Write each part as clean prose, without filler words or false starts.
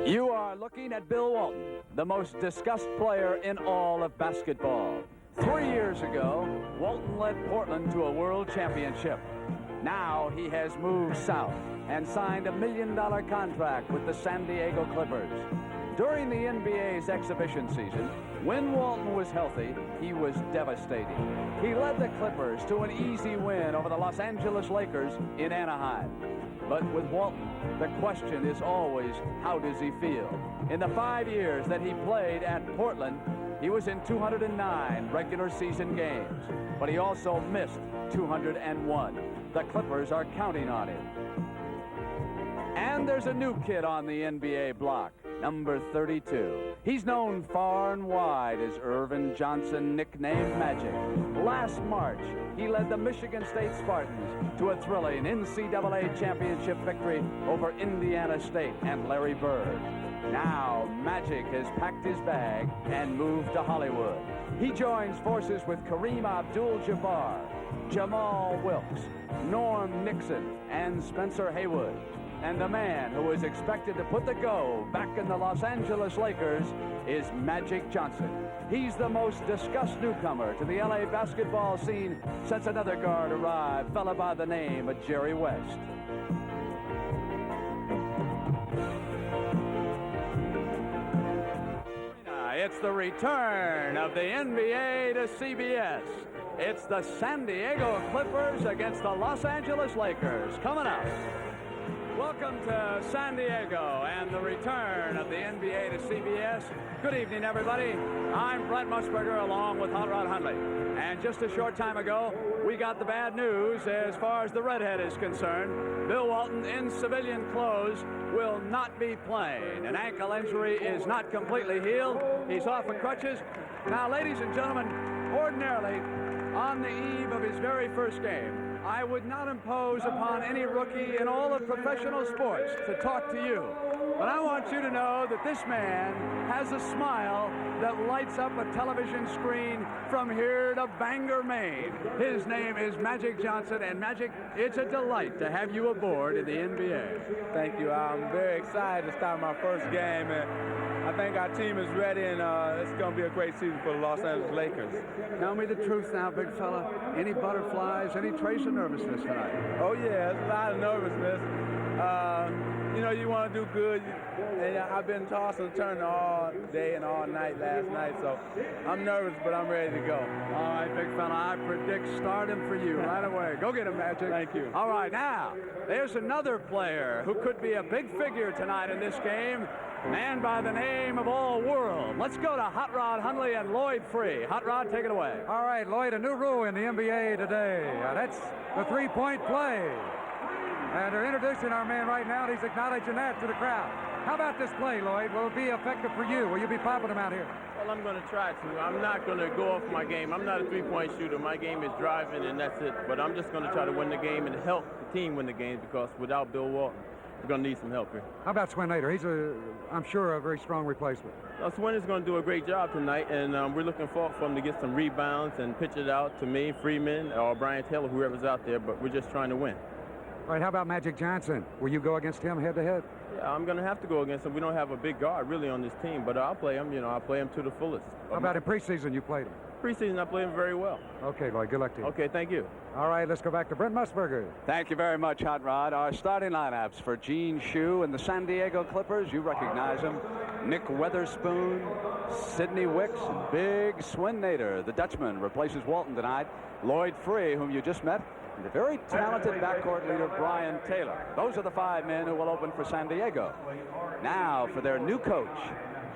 You are looking at Bill Walton, the most discussed player in all of basketball. 3 years ago, Walton led Portland to a world championship. Now he has moved south and signed $1 million contract with the San Diego Clippers. During the NBA's exhibition season, when Walton was healthy, he was devastating. He led the Clippers to an easy win over the Los Angeles Lakers in Anaheim. But with Walton, the question is always, how does he feel? In the 5 years that he played at Portland, he was in 209 regular season games, but he also missed 201. The Clippers are counting on him. And there's a new kid on the NBA block, number 32. He's known far and wide as Irvin Johnson, nicknamed Magic. Last March, he led the Michigan State Spartans to a thrilling NCAA championship victory over Indiana State and Larry Bird. Now, Magic has packed his bag and moved to Hollywood. He joins forces with Kareem Abdul-Jabbar, Jamal Wilkes, Norm Nixon, and Spencer Haywood. And the man who is expected to put the go back in the Los Angeles Lakers is Magic Johnson. He's the most discussed newcomer to the LA basketball scene since another guard arrived, fella by the name of Jerry West. It's the return of the NBA to CBS. It's the San Diego Clippers against the Los Angeles Lakers. Coming up. Welcome to San Diego and the return of the NBA to CBS. Good evening, everybody. I'm Brent Musburger along with Hot Rod Hundley. And just a short time ago, we got the bad news as far as the redhead is concerned. Bill Walton, in civilian clothes, will not be playing. An ankle injury is not completely healed. He's off of crutches. Now, ladies and gentlemen, ordinarily, on the eve of his very first game, I would not impose upon any rookie in all of professional sports to talk to you. But I want you to know that this man has a smile that lights up a television screen from here to Bangor, Maine. His name is Magic Johnson. And Magic, it's a delight to have you aboard in the NBA. Thank you. I'm very excited to start my first game. And I think our team is ready, and it's going to be a great season for the Los Angeles Lakers. Tell me the truth now, big fella. Any butterflies, any trace of nervousness tonight? Oh, yeah, there's a lot of nervousness. You know, you want to do good. And I've been tossing and turning all day and all night last night, so I'm nervous, but I'm ready to go. All right, big fella, I predict stardom for you right away. Go get him, Magic. Thank you. All right, now, there's another player who could be a big figure tonight in this game. Man by the name of All World. Let's go to Hot Rod Hundley and Lloyd Free. Hot Rod, take it away. All right, Lloyd, a new rule in the NBA today. That's the three-point play. And they're introducing our man right now, and he's acknowledging that to the crowd. How about this play, Lloyd? Will it be effective for you? Will you be popping them out here? Well, I'm going to try to. I'm not going to go off my game. I'm not a three-point shooter. My game is driving, and that's it. But I'm just going to try to win the game and help the team win the game, because without Bill Walton, we're going to need some help here. How about Swin Nader? He's, I'm sure, a very strong replacement. Swin is going to do a great job tonight, and we're looking forward for him to get some rebounds and pitch it out to me, Freeman, or Brian Taylor, whoever's out there, but we're just trying to win. All right, how about Magic Johnson? Will you go against him head-to-head? Yeah, I'm going to have to go against him. We don't have a big guard, really, on this team, but I'll play him. You know, I'll play him to the fullest. How about in preseason you played him? Preseason, I play him very well. Okay, Lloyd, good luck to you. Okay, thank you. All right, let's go back to Brent Musburger. Thank you very much, Hot Rod. Our starting lineups for Gene Shue and the San Diego Clippers. You recognize them. Nick Weatherspoon, Sidney Wicks, and Big Swin Nader. The Dutchman replaces Walton tonight. Lloyd Free, whom you just met, and the very talented backcourt leader, Brian Taylor. Those are the 5 men who will open for San Diego. Now for their new coach,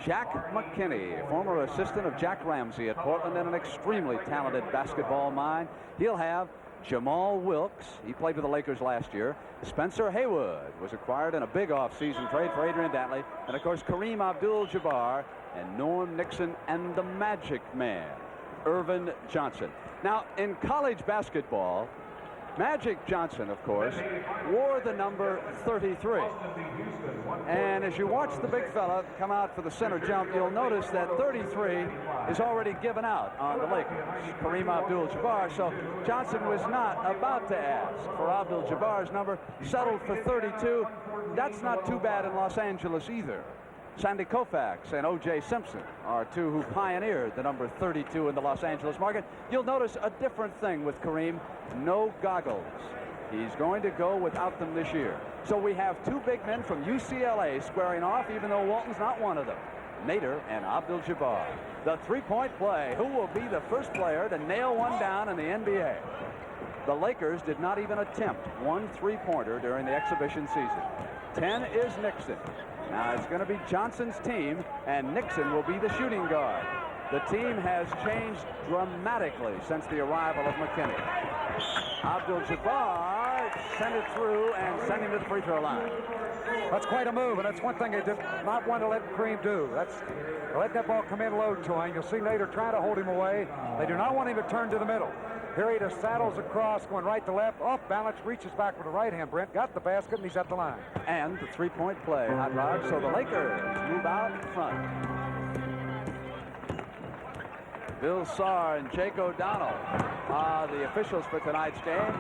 Jack McKinney, former assistant of Jack Ramsey at Portland and an extremely talented basketball mind. He'll have Jamal Wilkes. He played with the Lakers last year. Spencer Haywood was acquired in a big offseason trade for Adrian Dantley. And, of course, Kareem Abdul-Jabbar and Norm Nixon and the Magic Man, Irvin Johnson. Now, in college basketball, Magic Johnson, of course, wore the number 33. And as you watch the big fella come out for the center jump, you'll notice that 33 is already given out on the Lakers, Kareem Abdul-Jabbar. So Johnson was not about to ask for Abdul-Jabbar's number, settled for 32. that's not too bad in Los Angeles either. Sandy Koufax and O.J. Simpson are two who pioneered the number 32 in the Los Angeles market. You'll notice a different thing with Kareem. No goggles. He's going to go without them this year. So we have two big men from UCLA squaring off, even though Walton's not one of them. Nader and Abdul-Jabbar. The three-point play. Who will be the first player to nail one down in the NBA? The Lakers did not even attempt one three-pointer during the exhibition season. 10 is Nixon. Now it's going to be Johnson's team, and Nixon will be the shooting guard. The team has changed dramatically since the arrival of McKinney. Abdul-Jabbar sent it through and sent him to the free throw line. That's quite a move, and that's one thing they did not want to let Kareem do. That's let that ball come in low to him. You'll see Nader trying to hold him away. They do not want him to turn to the middle. Here he just saddles across, going right to left, off balance, reaches back with the right hand, Brent, got the basket, and he's at the line. And the three-point play, Hot Rod. So the Lakers move out in front. Bill Sarr and Jake O'Donnell are the officials for tonight's game.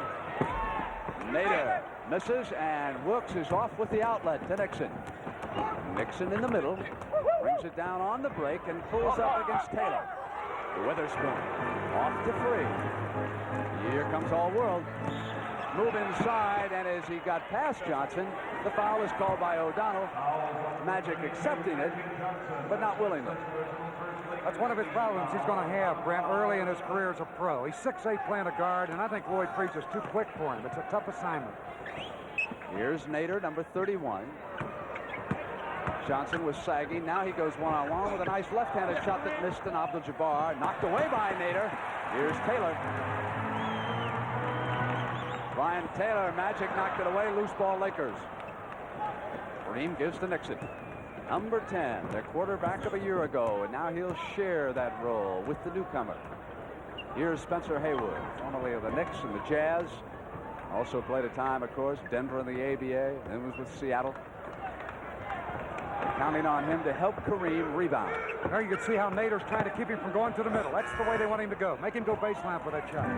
Nader misses, and Wilkes is off with the outlet to Nixon. Nixon in the middle, brings it down on the break and pulls up against Taylor. Witherspoon off to free. Here comes All World. Move inside, and as he got past Johnson, the foul is called by O'Donnell. Magic accepting it, but not willingly. That's one of his problems he's going to have, Brent, early in his career as a pro. He's 6'8", playing a guard, and I think Lloyd Freese is too quick for him. It's a tough assignment. Here's Nader, number 31. Johnson was sagging. Now he goes one-on-one with a nice left-handed shot that missed, and Abdul-Jabbar knocked away by Nader. Here's Taylor. Brian Taylor, Magic knocked it away. Loose ball, Lakers. Kareem gives to Nixon. Number 10, the quarterback of a year ago, and now he'll share that role with the newcomer. Here's Spencer Haywood, formerly of the Knicks and the Jazz. Also played a time, of course, Denver in the ABA, then was with Seattle. They're counting on him to help Kareem rebound. There you can see how Nader's trying to keep him from going to the middle. That's the way they want him to go. Make him go baseline for that shot.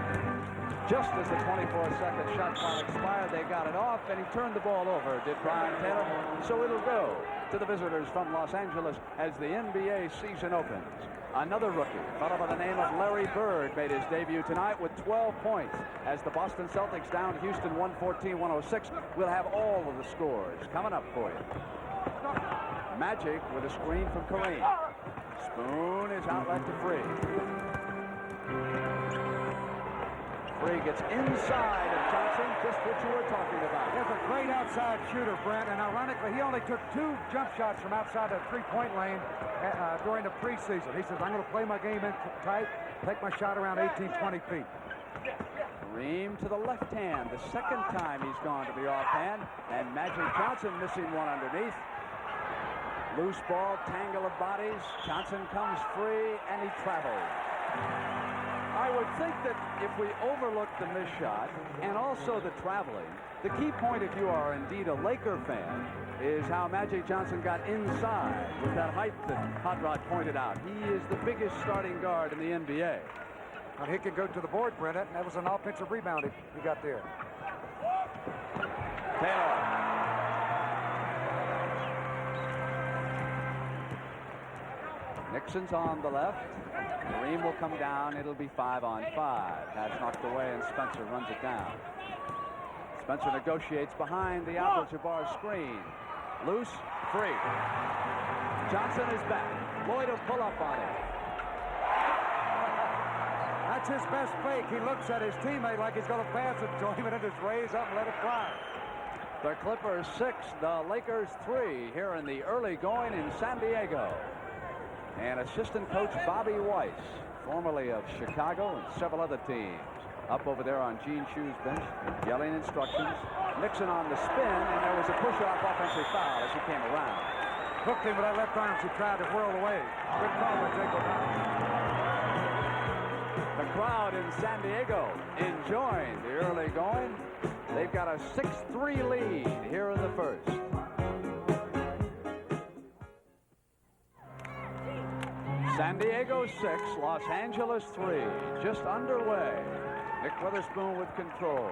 Just as the 24-second shot clock expired, they got it off, and he turned the ball over, did Brian Taylor. So it'll go to the visitors from Los Angeles as the NBA season opens. Another rookie, fellow by the name of Larry Bird, made his debut tonight with 12 points. As the Boston Celtics down Houston 114-106, we'll have all of the scores coming up for you. Magic with a screen from Kareem. Spoon is outlet to Free. Free gets inside of Johnson, just what you were talking about. He's a great outside shooter, Brent, and ironically, he only took 2 jump shots from outside the three-point lane during the preseason. He says, I'm going to play my game in tight, take my shot around 18, 20 feet. Kareem to the left hand, the second time he's gone to the offhand, and Magic Johnson missing one underneath. Loose ball, tangle of bodies. Johnson comes free, and he travels. I would think that if we overlook the missed shot and also the traveling, the key point, if you are indeed a Laker fan, is how Magic Johnson got inside with that height that Hot Rod pointed out. He is the biggest starting guard in the NBA. And he can go to the board, Brent, and that was an offensive rebound he got there. Taylor. Nixon's on the left. Kareem will come down. It'll be 5-on-5. That's knocked away, and Spencer runs it down. Spencer negotiates behind the Abdul-Jabbar screen. Loose, free. Johnson is back. Lloyd will pull up on him. That's his best fake. He looks at his teammate like he's going to pass it to him, and then just raise up and let it fly. The Clippers 6, the Lakers 3 here in the early going in San Diego. And assistant coach Bobby Weiss, formerly of Chicago and several other teams, up over there on Gene Shue's bench, yelling instructions. Nixon on the spin, and there was a push-off offensive foul as he came around. Hooked him with that left arm as he tried to whirl away. Good call by Jake O'Donnell. The crowd in San Diego enjoying the early going. They've got a 6-3 lead here in the first. San Diego 6, Los Angeles 3, just underway. Nick Witherspoon with control.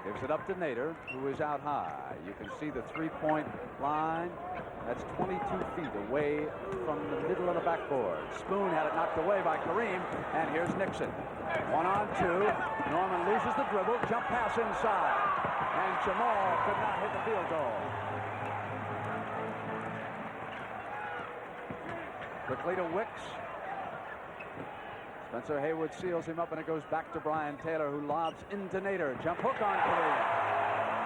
Gives it up to Nader, who is out high. You can see the three-point line. That's 22 feet away from the middle of the backboard. Spoon had it knocked away by Kareem, and here's Nixon. 1-on-2. Norman loses the dribble. Jump pass inside. And Jamal could not hit the field goal. Quickly to Wicks. Spencer Haywood seals him up, and it goes back to Brian Taylor, who lobs into Nader. Jump hook on Kareem.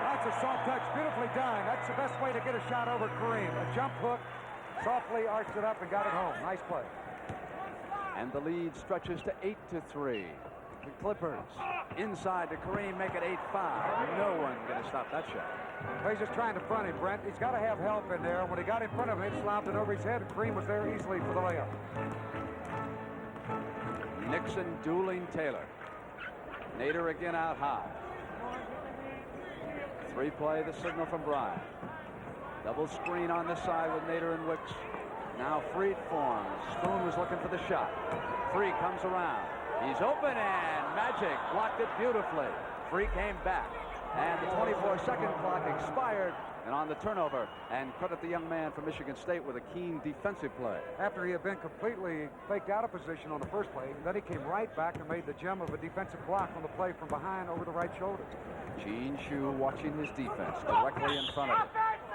That's a soft touch. Beautifully done. That's the best way to get a shot over Kareem. A jump hook, softly arched it up and got it home. Nice play. And the lead stretches to 8-3. The Clippers inside to Kareem, make it 8-5. No one going to stop that shot. Well, he's just trying to front him, Brent. He's got to have help in there. When he got in front of him, it slopped it over his head, and Kareem was there easily for the layup. Nixon dueling Taylor. Nader again out high. Three-play, the signal from Bryant. Double screen on this side with Nader and Wicks. Now Freed forms. Spoon was looking for the shot. Free comes around. He's open, and Magic blocked it beautifully. Free came back, and the 24-second clock expired. And on the turnover, and credit the young man from Michigan State with a keen defensive play. After he had been completely faked out of position on the first play, then he came right back and made the gem of a defensive block on the play from behind over the right shoulder. Gene Shue watching his defense directly in front of him.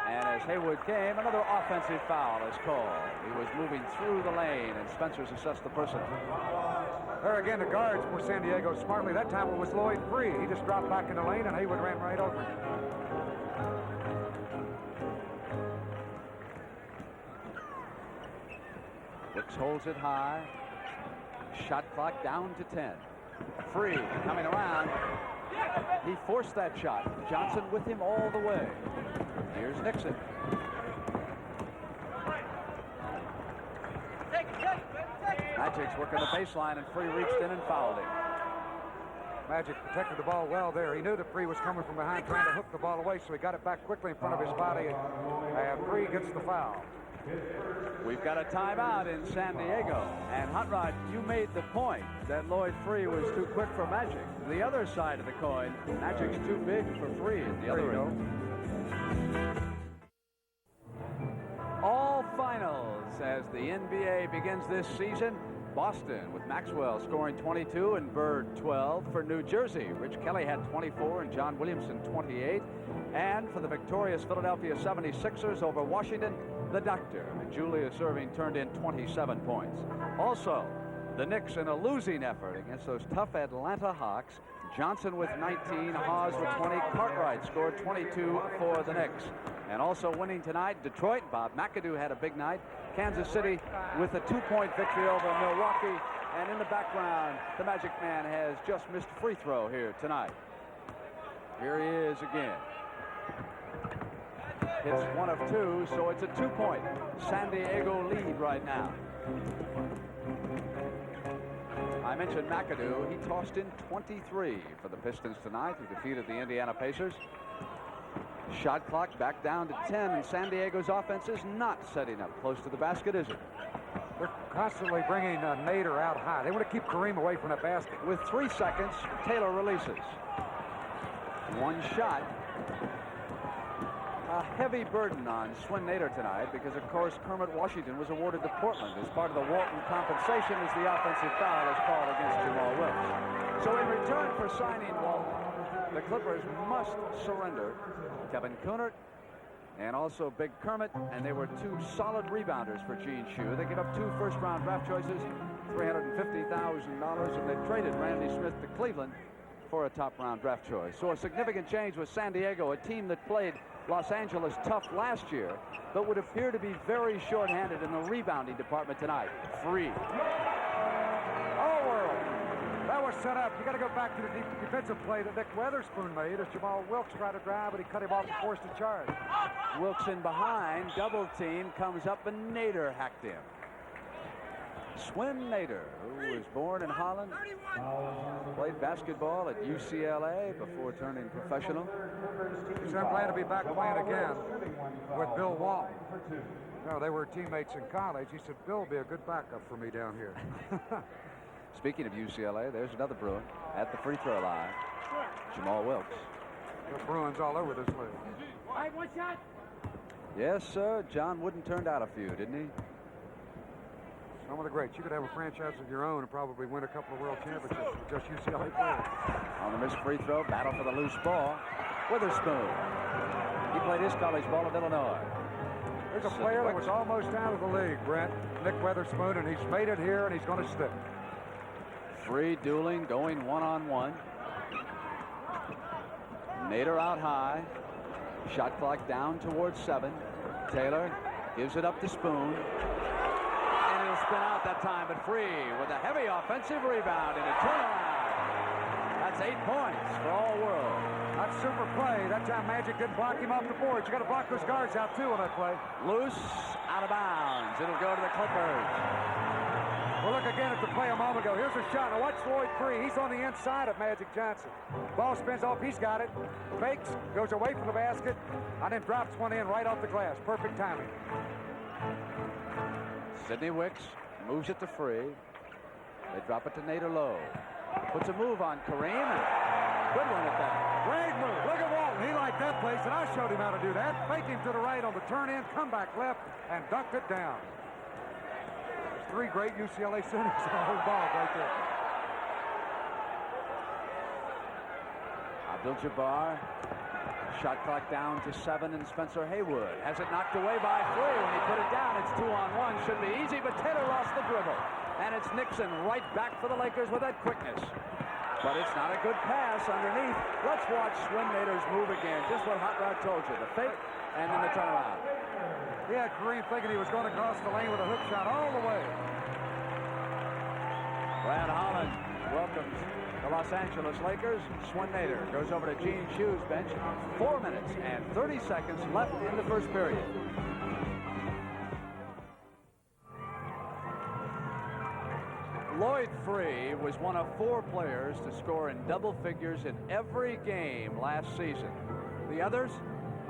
And as Haywood came, another offensive foul is called. He was moving through the lane, and Spencer's assessed the personal. There again, the guards for San Diego smartly. That time it was Lloyd Free. He just dropped back in the lane, and Haywood ran right over him. Wicks holds it high. Shot clock down to 10. Free coming around. He forced that shot. Johnson with him all the way. Here's Nixon. Magic's working the baseline, and Free reached in and fouled him. Magic protected the ball well there. He knew that Free was coming from behind trying to hook the ball away, so he got it back quickly in front of his body, and Free gets the foul. We've got a timeout in San Diego. And Hot Rod, you made the point that Lloyd Free was too quick for Magic. The other side of the coin, Magic's too big for Free at the other end. All finals as the NBA begins this season. Boston with Maxwell scoring 22 and Bird 12. For New Jersey, Rich Kelly had 24 and John Williamson 28. And for the victorious Philadelphia 76ers over Washington, the Doctor and Julius Erving turned in 27 points. Also, the Knicks in a losing effort against those tough Atlanta Hawks. Johnson with 19, Hawes with 20, Cartwright scored 22 for the Knicks. And also winning tonight, Detroit. Bob McAdoo had a big night. Kansas City with a 2-point victory over Milwaukee. And in the background, the Magic Man has just missed a free throw here tonight. Here he is again. Hits one of two, so it's a 2-point San Diego lead right now. I mentioned McAdoo. He tossed in 23 for the Pistons tonight, who defeated the Indiana Pacers. Shot clock back down to 10, and San Diego's offense is not setting up close to the basket, is it? They're constantly bringing Nader out high. They want to keep Kareem away from that basket. With 3 seconds, Taylor releases. One shot. A heavy burden on Swin Nader tonight because, of course, Kermit Washington was awarded to Portland as part of the Walton compensation as the offensive foul is called against Jamal Wilkes. So in return for signing Walton, the Clippers must surrender Kevin Kunert and also Big Kermit, and they were 2 solid rebounders for Gene Shue. They give up 2 first-round draft choices, $350,000, and they traded Randy Smith to Cleveland for a top-round draft choice. So a significant change with San Diego, a team that played Los Angeles tough last year, but would appear to be very short-handed in the rebounding department tonight. Free. Oh, world. That was set up. You got to go back to the defensive play that Nick Weatherspoon made as Jamal Wilkes tried to drive, but he cut him off and forced a charge. Wilkes in behind, double team, comes up, and Nader hacked him. Swin Nader, who was born in Holland, played basketball at UCLA before turning professional. He said, I'm glad to be back playing again with Bill Walton. No, they were teammates in college. He said, Bill will be a good backup for me down here. Speaking of UCLA, there's another Bruin at the free throw line. Jamal Wilkes. The Bruins all over this league. All right, one shot. Yes, sir. John Wooden turned out a few, didn't he? Some of the greats. You could have a franchise of your own and probably win a couple of world championships with just UCLA players. On the missed free throw, battle for the loose ball. Witherspoon. He played his college ball at Illinois. There's a player that was almost out of the league, Brent. Nick Witherspoon, and he's made it here, and he's going to stick. Free dueling, going one-on-one. Nader out high. Shot clock down towards 7. Taylor gives it up to Spoon. And it'll spin out that time, but Free with a heavy offensive rebound and a turnaround. That's 8 points for all world. Not super play. That time Magic didn't block him off the board. You got to block those guards out, too, on that play. Loose, out of bounds. It'll go to the Clippers. Well, look again at the play a moment ago. Here's a shot. Now watch Lloyd Free. He's on the inside of Magic Johnson. Ball spins off. He's got it. Fakes, goes away from the basket, and then drops one in right off the glass. Perfect timing. Sidney Wicks moves it to Free. They drop it to Nader Lowe. Puts a move on Kareem. Good one at that. Great move. Look at Walton. He liked that place, and I showed him how to do that. Fake him to the right on the turn in, come back left, and dunked it down. There's 3 great UCLA centers on the whole ball right there. Abdul-Jabbar. Shot clock down to 7, and Spencer Haywood has it knocked away by Free. When he put it down, it's 2-on-1. Should be easy, but Taylor lost the dribble. And it's Nixon right back for the Lakers with that quickness. But it's not a good pass underneath. Let's watch Swin Nader's move again. Just what Hot Rod told you. The fake and then the turnaround. Yeah, Kareem thinking he was going to cross the lane with a hook shot all the way. Brad Holland welcomes the Los Angeles Lakers. Swin Nader goes over to Gene Shue's bench. 4 minutes and 30 seconds left in the first period. Lloyd Free was one of 4 players to score in double figures in every game last season. The others,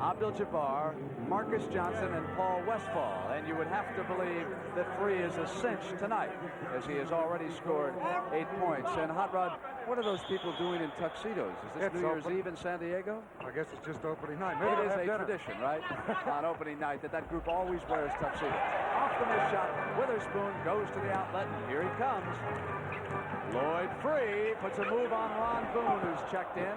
Abdul-Jabbar, Marcus Johnson, and Paul Westphal. And you would have to believe that Free is a cinch tonight, as he has already scored 8 points. And Hot Rod, what are those people doing in tuxedos? Is this New Year's Eve in San Diego? I guess it's just opening night. Maybe it is a tradition, right? On opening night, that group always wears tuxedos. Off the missed shot, Witherspoon goes to the outlet, and here he comes. Lloyd Free puts a move on Ron Boone, who's checked in.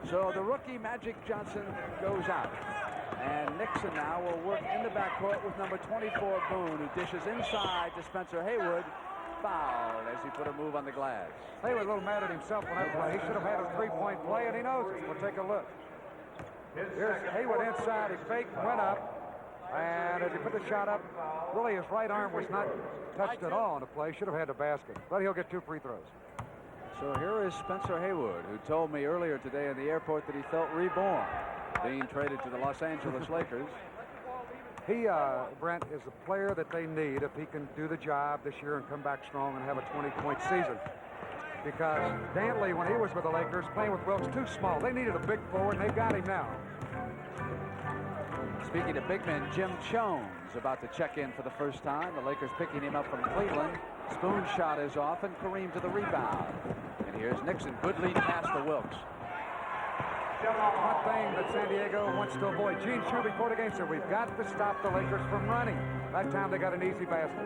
So the rookie Magic Johnson goes out. And Nixon now will work in the backcourt with number 24, Boone, who dishes inside to Spencer Haywood. Fouled as he put a move on the glass. Haywood a little mad at himself on that play. He should have had a 3-point play, and he knows it. We'll take a look. Here's Haywood inside. He faked, went up. And as he put the shot up, really his right arm was not touched at all on the play. Should have had the basket. But he'll get 2 free throws. So here is Spencer Haywood, who told me earlier today in the airport that he felt reborn, being traded to the Los Angeles Lakers. He, Brent, is a player that they need if he can do the job this year and come back strong and have a 20-point season. Because Dantley, when he was with the Lakers, playing with Wilkes, too small. They needed a big forward, and they've got him now. Speaking of big men, Jim Chones about to check in for the first time. The Lakers picking him up from Cleveland. Spoon shot is off, and Kareem to the rebound. And here's Nixon. Good lead pass to Wilkes. One thing that San Diego wants to avoid. Gene Shue before the game said, we've got to stop the Lakers from running. That time they got an easy basket.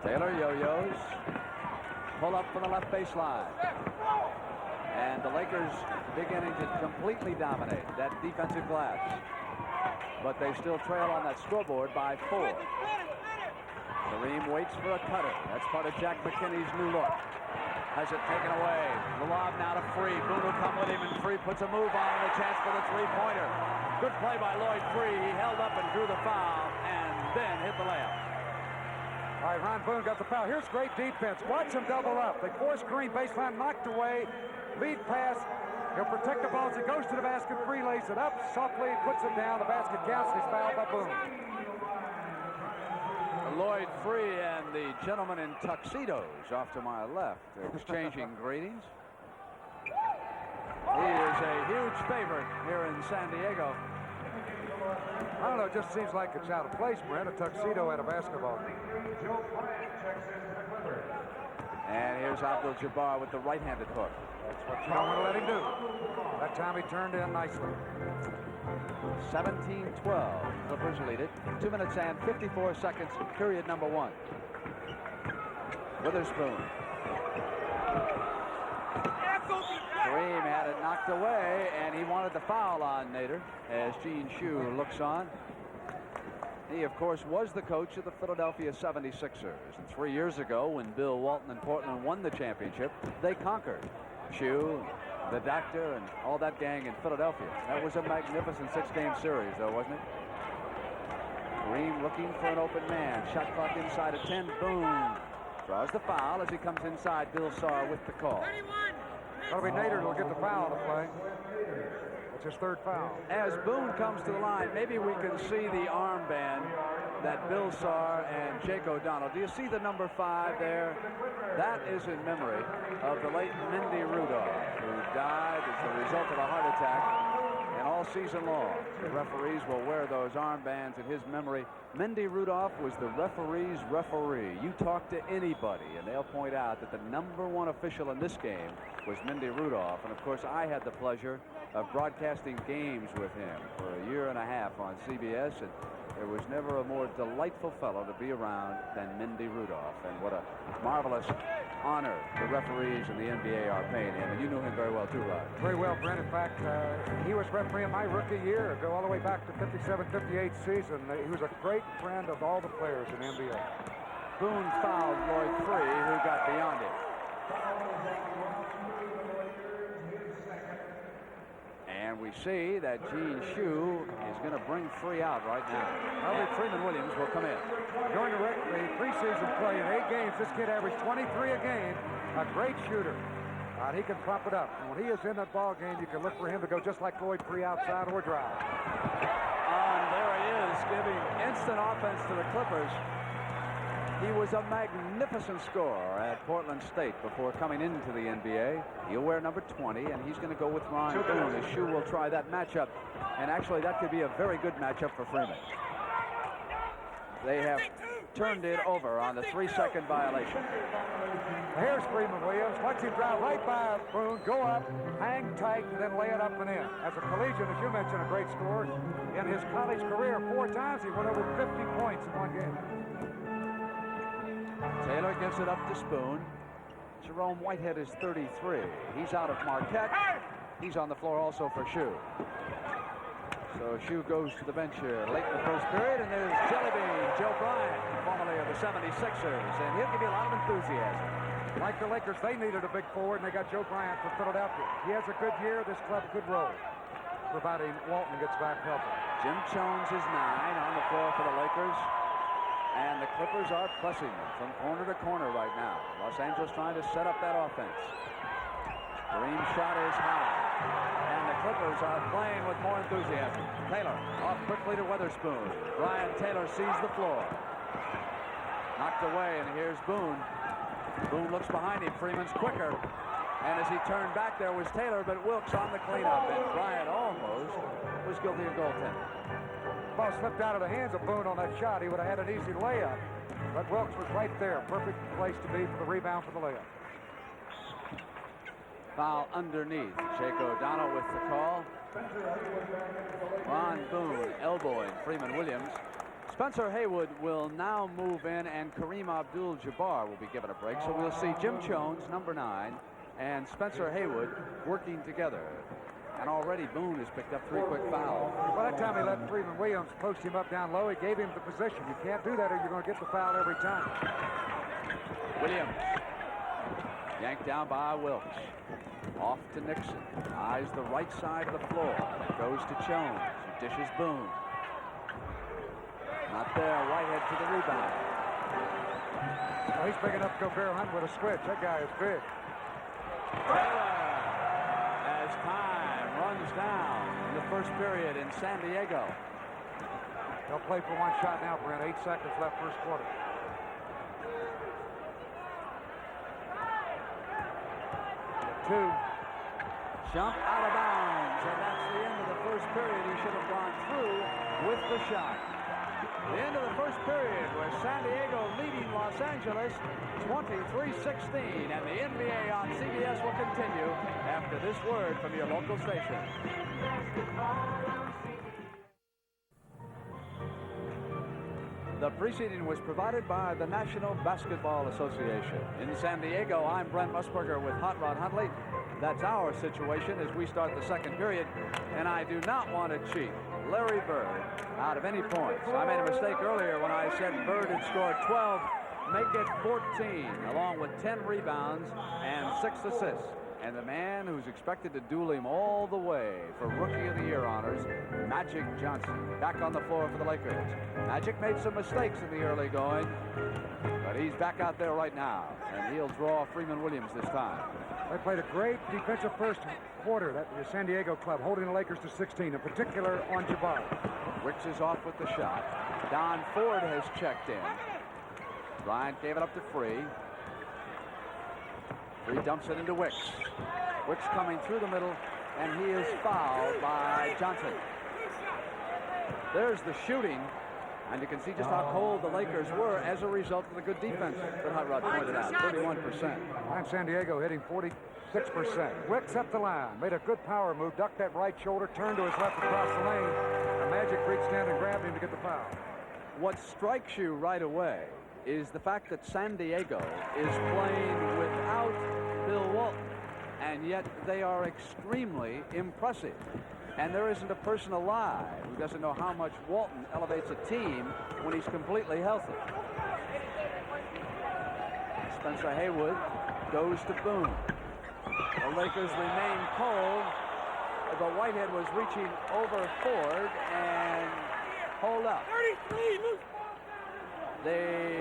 Taylor yo-yos. Pull up from the left baseline. And the Lakers beginning to completely dominate that defensive glass. But they still trail on that scoreboard by 4. Kareem waits for a cutter. That's part of Jack McKinney's new look. Has it taken away. The lob now to Free. Boone will come with him, and Free puts a move on and a chance for the 3-pointer. Good play by Lloyd Free. He held up and drew the foul and then hit the layup. All right, Ron Boone got the foul. Here's great defense. Watch him double up. They force Kareem baseline, knocked away. Lead pass. He'll protect the ball as he goes to the basket. Free lays it up softly, puts it down. The basket counts. He's fouled by Boone. Lloyd Free and the gentleman in tuxedos off to my left, exchanging greetings. He is a huge favorite here in San Diego. I don't know, it just seems like it's out of place, Brent, a tuxedo at a basketball game. And here's Abdul-Jabbar with the right-handed hook. That's what you don't want to let him do. That time he turned in nicely. 17-12. Clippers lead it. 2 minutes and 54 seconds, period number 1. Witherspoon. Kareem had it knocked away, and he wanted the foul on Nader as Gene Shue looks on. He, of course, was the coach of the Philadelphia 76ers. And 3 years ago, when Bill Walton and Portland won the championship, they conquered. Shue, the doctor, and all that gang in Philadelphia. That was a magnificent 6-game series, though, wasn't it? Kareem looking for an open man. Shot clock inside of 10. Boone draws the foul as he comes inside. Bill Saar with the call. That'll be Nader who'll get the foul to play. It's his 3rd foul. As Boone comes to the line, maybe we can see the armband that Bill Saar and Jake O'Donnell. Do you see the number 5 there? That is in memory of the late Mindy Rudolph, who died as a result of a heart attack. And all season long, the referees will wear those armbands in his memory. Mindy Rudolph was the referee's referee. You talk to anybody, and they'll point out that the number 1 official in this game was Mindy Rudolph. And, of course, I had the pleasure of broadcasting games with him for a year and a half on CBS, and there was never a more delightful fellow to be around than Mindy Rudolph. And what a marvelous honor the referees in the NBA are paying him. And you knew him very well, too, Rod. Very well, Brent. In fact, he was refereeing my rookie year, go all the way back to 57-58 season. He was a great friend of all the players in the NBA. Boone fouled Lloyd Free, who got beyond it. And we see that Gene Shue is going to bring Free out right now. Probably Freeman Williams will come in. During the preseason play in 8 games, this kid averaged 23 a game. A great shooter. He can pump it up. And when he is in that ball game, you can look for him to go just like Lloyd Free, outside or drive. And there he is, giving instant offense to the Clippers. He was a magnificent scorer at Portland State before coming into the NBA. He'll wear number 20, and he's going to go with Ron Boone as Shue will try that matchup. And actually, that could be a very good matchup for Freeman. They have turned it over on the 3-second violation. Here's Freeman Williams. Watch him drive right by Boone, go up, hang tight, and then lay it up and in. As a collegian, as you mentioned, a great scorer. In his college career, 4 times he went over 50 points in one game. Taylor gives it up to Spoon. Jerome Whitehead is 33. He's out of Marquette. He's on the floor also for Shue. So Shue goes to the bench here late in the first period, and there's Jellybean Joe Bryant, formerly of the 76ers, and he'll give you a lot of enthusiasm. Like the Lakers, they needed a big forward, and they got Joe Bryant from Philadelphia. He has a good year. This club could roll, providing Walton gets back healthy. Jim Jones is 9 on the floor for the Lakers. And the Clippers are pressing them from corner to corner right now. Los Angeles trying to set up that offense. Kareem's shot is high. And the Clippers are playing with more enthusiasm. Taylor off quickly to Witherspoon. Brian Taylor sees the floor. Knocked away, and here's Boone. Boone looks behind him. Freeman's quicker. And as he turned back, there was Taylor, but Wilkes on the cleanup. And Bryant almost was guilty of goaltending. Ball slipped out of the hands of Boone on that shot. He would have had an easy layup, but Wilkes was right there. Perfect place to be for the rebound for the layup. Foul underneath. Jake O'Donnell with the call. Ron Boone elbowing Freeman Williams. Spencer Haywood will now move in, and Kareem Abdul-Jabbar will be given a break. So we'll see Jim Jones, number 9, and Spencer Haywood working together. And already Boone has picked up 3 quick fouls. By that time he let Freeman Williams post him up down low. He gave him the position. You can't do that or you're going to get the foul every time. Williams yanked down by Wilkes. Off to Nixon. Eyes the right side of the floor. Goes to Jones. Dishes Boone. Not there. Whitehead to the rebound. Oh, he's big enough to go barrel hunt with a switch. That guy is big. Taylor, as time runs down in the first period in San Diego. They'll play for one shot now, Brent. 8 seconds left first quarter. Two. Jump out of bounds, and that's the end of the first period. He should have gone through with the shot. The end of the first period with San Diego leading Los Angeles 23-16, and the NBA on CBS will continue after this word from your local station. The preceding was provided by the National Basketball Association. In San Diego, I'm Brent Musburger with Hot Rod Huntley. That's our situation as we start the second period, and I do not want to cheat Larry Bird out of any points. I made a mistake earlier when I said Bird had scored 12, make it 14, along with 10 rebounds and 6 assists. And the man who's expected to duel him all the way for Rookie of the Year honors, Magic Johnson, back on the floor for the Lakers. Magic made some mistakes in the early going, but he's back out there right now, and he'll draw Freeman Williams this time. They played a great defensive first quarter, that the San Diego club, holding the Lakers to 16, in particular on Jabbar. Wicks is off with the shot. Don Ford has checked in. Bryant gave it up to Free. Free dumps it into Wicks. Wicks coming through the middle, and he is fouled by Johnson. There's the shooting, and you can see just how cold the Lakers were as a result of the good defense that Hot Rod pointed out, 31%. And San Diego hitting 46%. Wicks up the line, made a good power move, ducked that right shoulder, turned to his left across the lane, and Magic reached down and grabbed him to get the foul. What strikes you right away is the fact that San Diego is playing without Bill Walton, and yet they are extremely impressive. And there isn't a person alive who doesn't know how much Walton elevates a team when he's completely healthy. Spencer Haywood goes to Boone. The Lakers remain cold. The Whitehead was reaching over Ford and hold up. They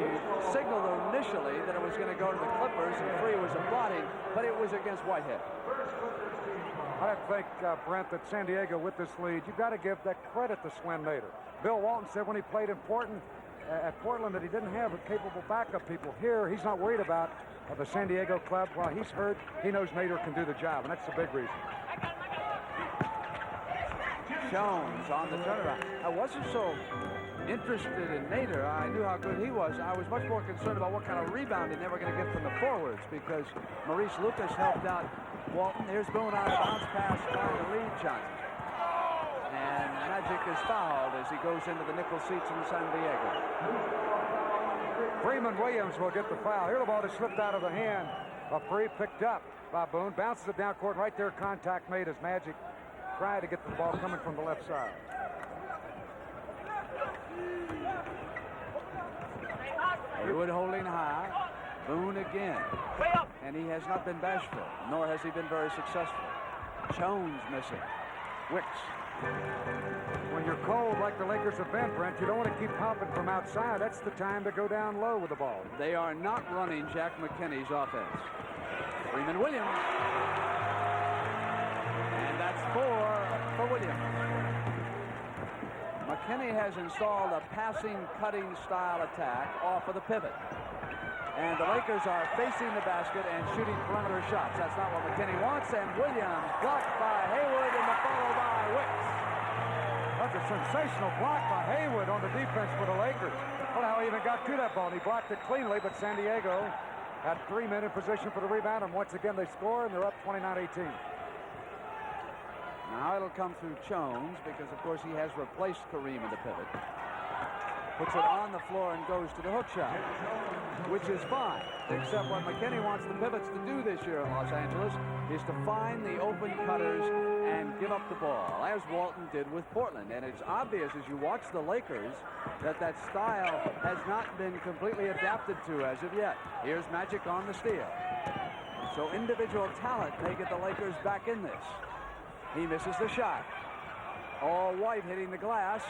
signaled initially that it was going to go to the Clippers, and Free was applauding, but it was against Whitehead. I think, Brent, that San Diego with this lead, you've got to give that credit to Swen Nader. Bill Walton said when he played at Portland that he didn't have capable backup people. Here, he's not worried about the San Diego club. While he's hurt, he knows Nader can do the job, and that's the big reason. Jones on the turnaround. I wasn't so interested in Nader. I knew how good he was. I was much more concerned about what kind of rebounding they were going to get from the forwards, because Maurice Lucas helped out Walton. Here's Boone on a bounce pass trying to lead Johnson. And Magic is fouled as he goes into the nickel seats in San Diego. Freeman Williams will get the foul. Here the ball just slipped out of the hand of Free, picked up by Boone, bounces it down court, right there contact made as Magic tried to get the ball coming from the left side. Haywood holding high. Boone again. And he has not been bashful, nor has he been very successful. Jones missing. Wicks. When you're cold like the Lakers have been, Brent, you don't want to keep popping from outside. That's the time to go down low with the ball. They are not running Jack McKinney's offense. Freeman Williams. And that's 4 for Williams. McKinney has installed a passing, cutting style attack off of the pivot. And the Lakers are facing the basket and shooting perimeter shots. That's not what McKinney wants. And Williams blocked by Haywood and the follow by Wicks. That's a sensational block by Haywood on the defense for the Lakers. Well, how he even got to that ball. He blocked it cleanly, but San Diego had 3 men in position for the rebound, and once again they score, and they're up 29-18. Now it'll come through Jones because, of course, he has replaced Kareem in the pivot. Puts it on the floor and goes to the hook shot, which is fine, except what McKinney wants the pivots to do this year in Los Angeles is to find the open cutters and give up the ball, as Walton did with Portland. And it's obvious as you watch the Lakers that that style has not been completely adapted to as of yet. Here's Magic on the steal. So individual talent may get the Lakers back in this. He misses the shot. All White hitting the glass.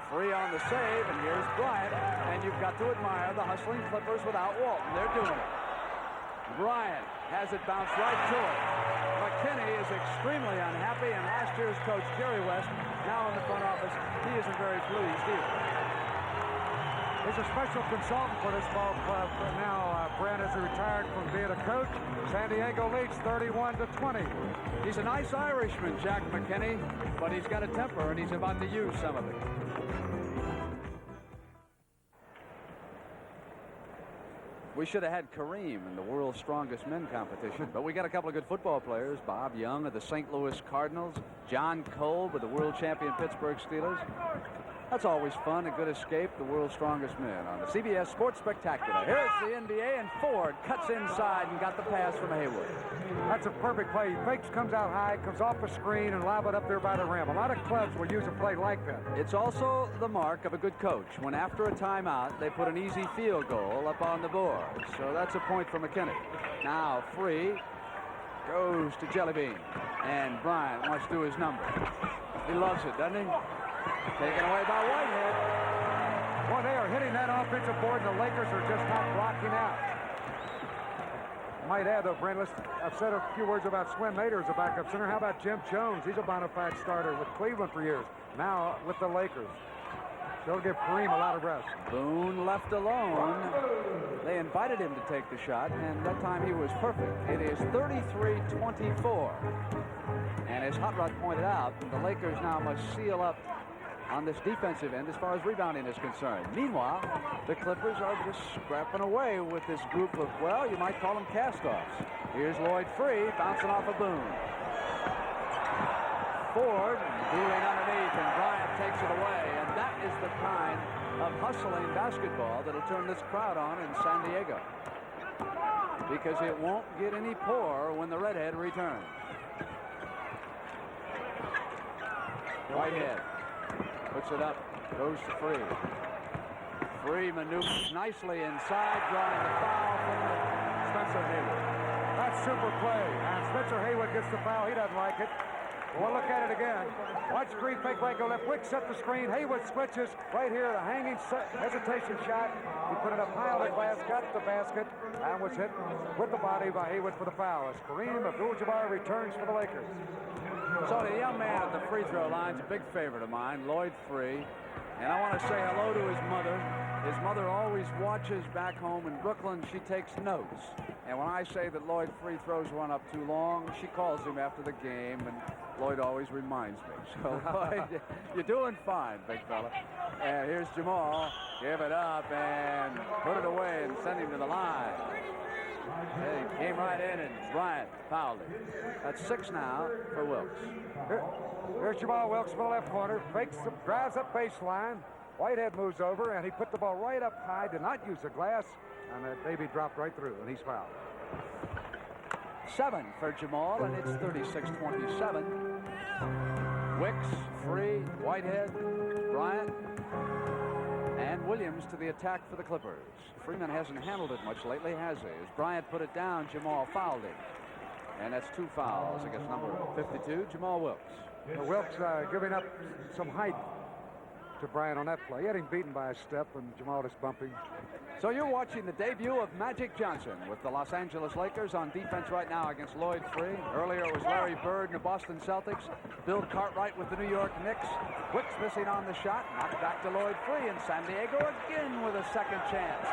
Free on the save, and here's Bryant. And you've got to admire the hustling Clippers without Walton. They're doing it. Bryant has it bounce right to it. McKinney is extremely unhappy, and last year's coach, Jerry West, now in the front office, he isn't very pleased either. He's a special consultant for this ball club now. Brent is retired from being a coach. San Diego leads 31-20. He's a nice Irishman, Jack McKinney, but he's got a temper, and he's about to use some of it. We should have had Kareem in the world's strongest men competition. But we got a couple of good football players. Bob Young of the St. Louis Cardinals. John Kolb of the world champion Pittsburgh Steelers. That's always fun, a good escape, the world's strongest men on the CBS Sports Spectacular. Here's the NBA, and Ford cuts inside and got the pass from Haywood. That's a perfect play. He fakes, comes out high, comes off the screen, and lob it up there by the rim. A lot of clubs will use a play like that. It's also the mark of a good coach when after a timeout they put an easy field goal up on the board. So that's a point for McKinney. Now Free goes to Jellybean, and Bryant wants to do his number. He loves it, doesn't he? Taken away by Whitehead. Well, they are hitting that offensive board, and the Lakers are just not blocking out. I might add, though, Brent, I've said a few words about Swin Mater as a backup center. How about Jim Jones? He's a bona fide starter with Cleveland for years. Now with the Lakers. They'll give Kareem a lot of rest. Boone left alone. They invited him to take the shot, and that time he was perfect. It is 33-24. And as Hot Rod pointed out, the Lakers now must seal up on this defensive end as far as rebounding is concerned. Meanwhile, the Clippers are just scrapping away with this group of, well, you might call them cast-offs. Here's Lloyd Free bouncing off of Boone. Ford dealing underneath, and Bryant takes it away. And that is the kind of hustling basketball that'll turn this crowd on in San Diego, because it won't get any poorer when the redhead returns. Whitehead puts it up, goes to Free. Free maneuvers nicely inside, drawing the foul from Spencer Haywood. That's super play. And Spencer Haywood gets the foul. He doesn't like it. We'll look at it again. Watch screen, fake right, go left. Wick set the screen. Haywood switches right here. The hanging hesitation shot. He put it up high on the glass, got the basket, and was hit with the body by Haywood for the foul. As Kareem Abdul-Jabbar returns for the Lakers. So the young man at the free throw line is a big favorite of mine, Lloyd Free. And I want to say hello to his mother. His mother always watches back home in Brooklyn. She takes notes. And when I say that Lloyd Free throws one up too long, she calls him after the game, and Lloyd always reminds me. So, Lloyd, you're doing fine, big fella. And here's Jamal. Give it up and put it away and send him to the line. And he came right in, and Bryant fouled him. That's 6 now for Wilkes. Here's Jamal Wilkes from the left corner. Fakes, drives up baseline. Whitehead moves over, and he put the ball right up high. Did not use the glass, and that baby dropped right through, and he's fouled. 7 for Jamal, and it's 36-27. Wicks, Free, Whitehead, Bryant, and Williams to the attack for the Clippers. Freeman hasn't handled it much lately, has he? As Bryant put it down, Jamal fouled him. And that's 2 fouls against number 52, Jamal Wilkes. Wilkes giving up some height to Bryant on that play. He had him beaten by a step, and Jamal just bumping. So you're watching the debut of Magic Johnson with the Los Angeles Lakers on defense right now against Lloyd Free. Earlier it was Larry Bird and the Boston Celtics. Bill Cartwright with the New York Knicks. Wicks missing on the shot. Knocked back to Lloyd Free, and San Diego again with a second chance.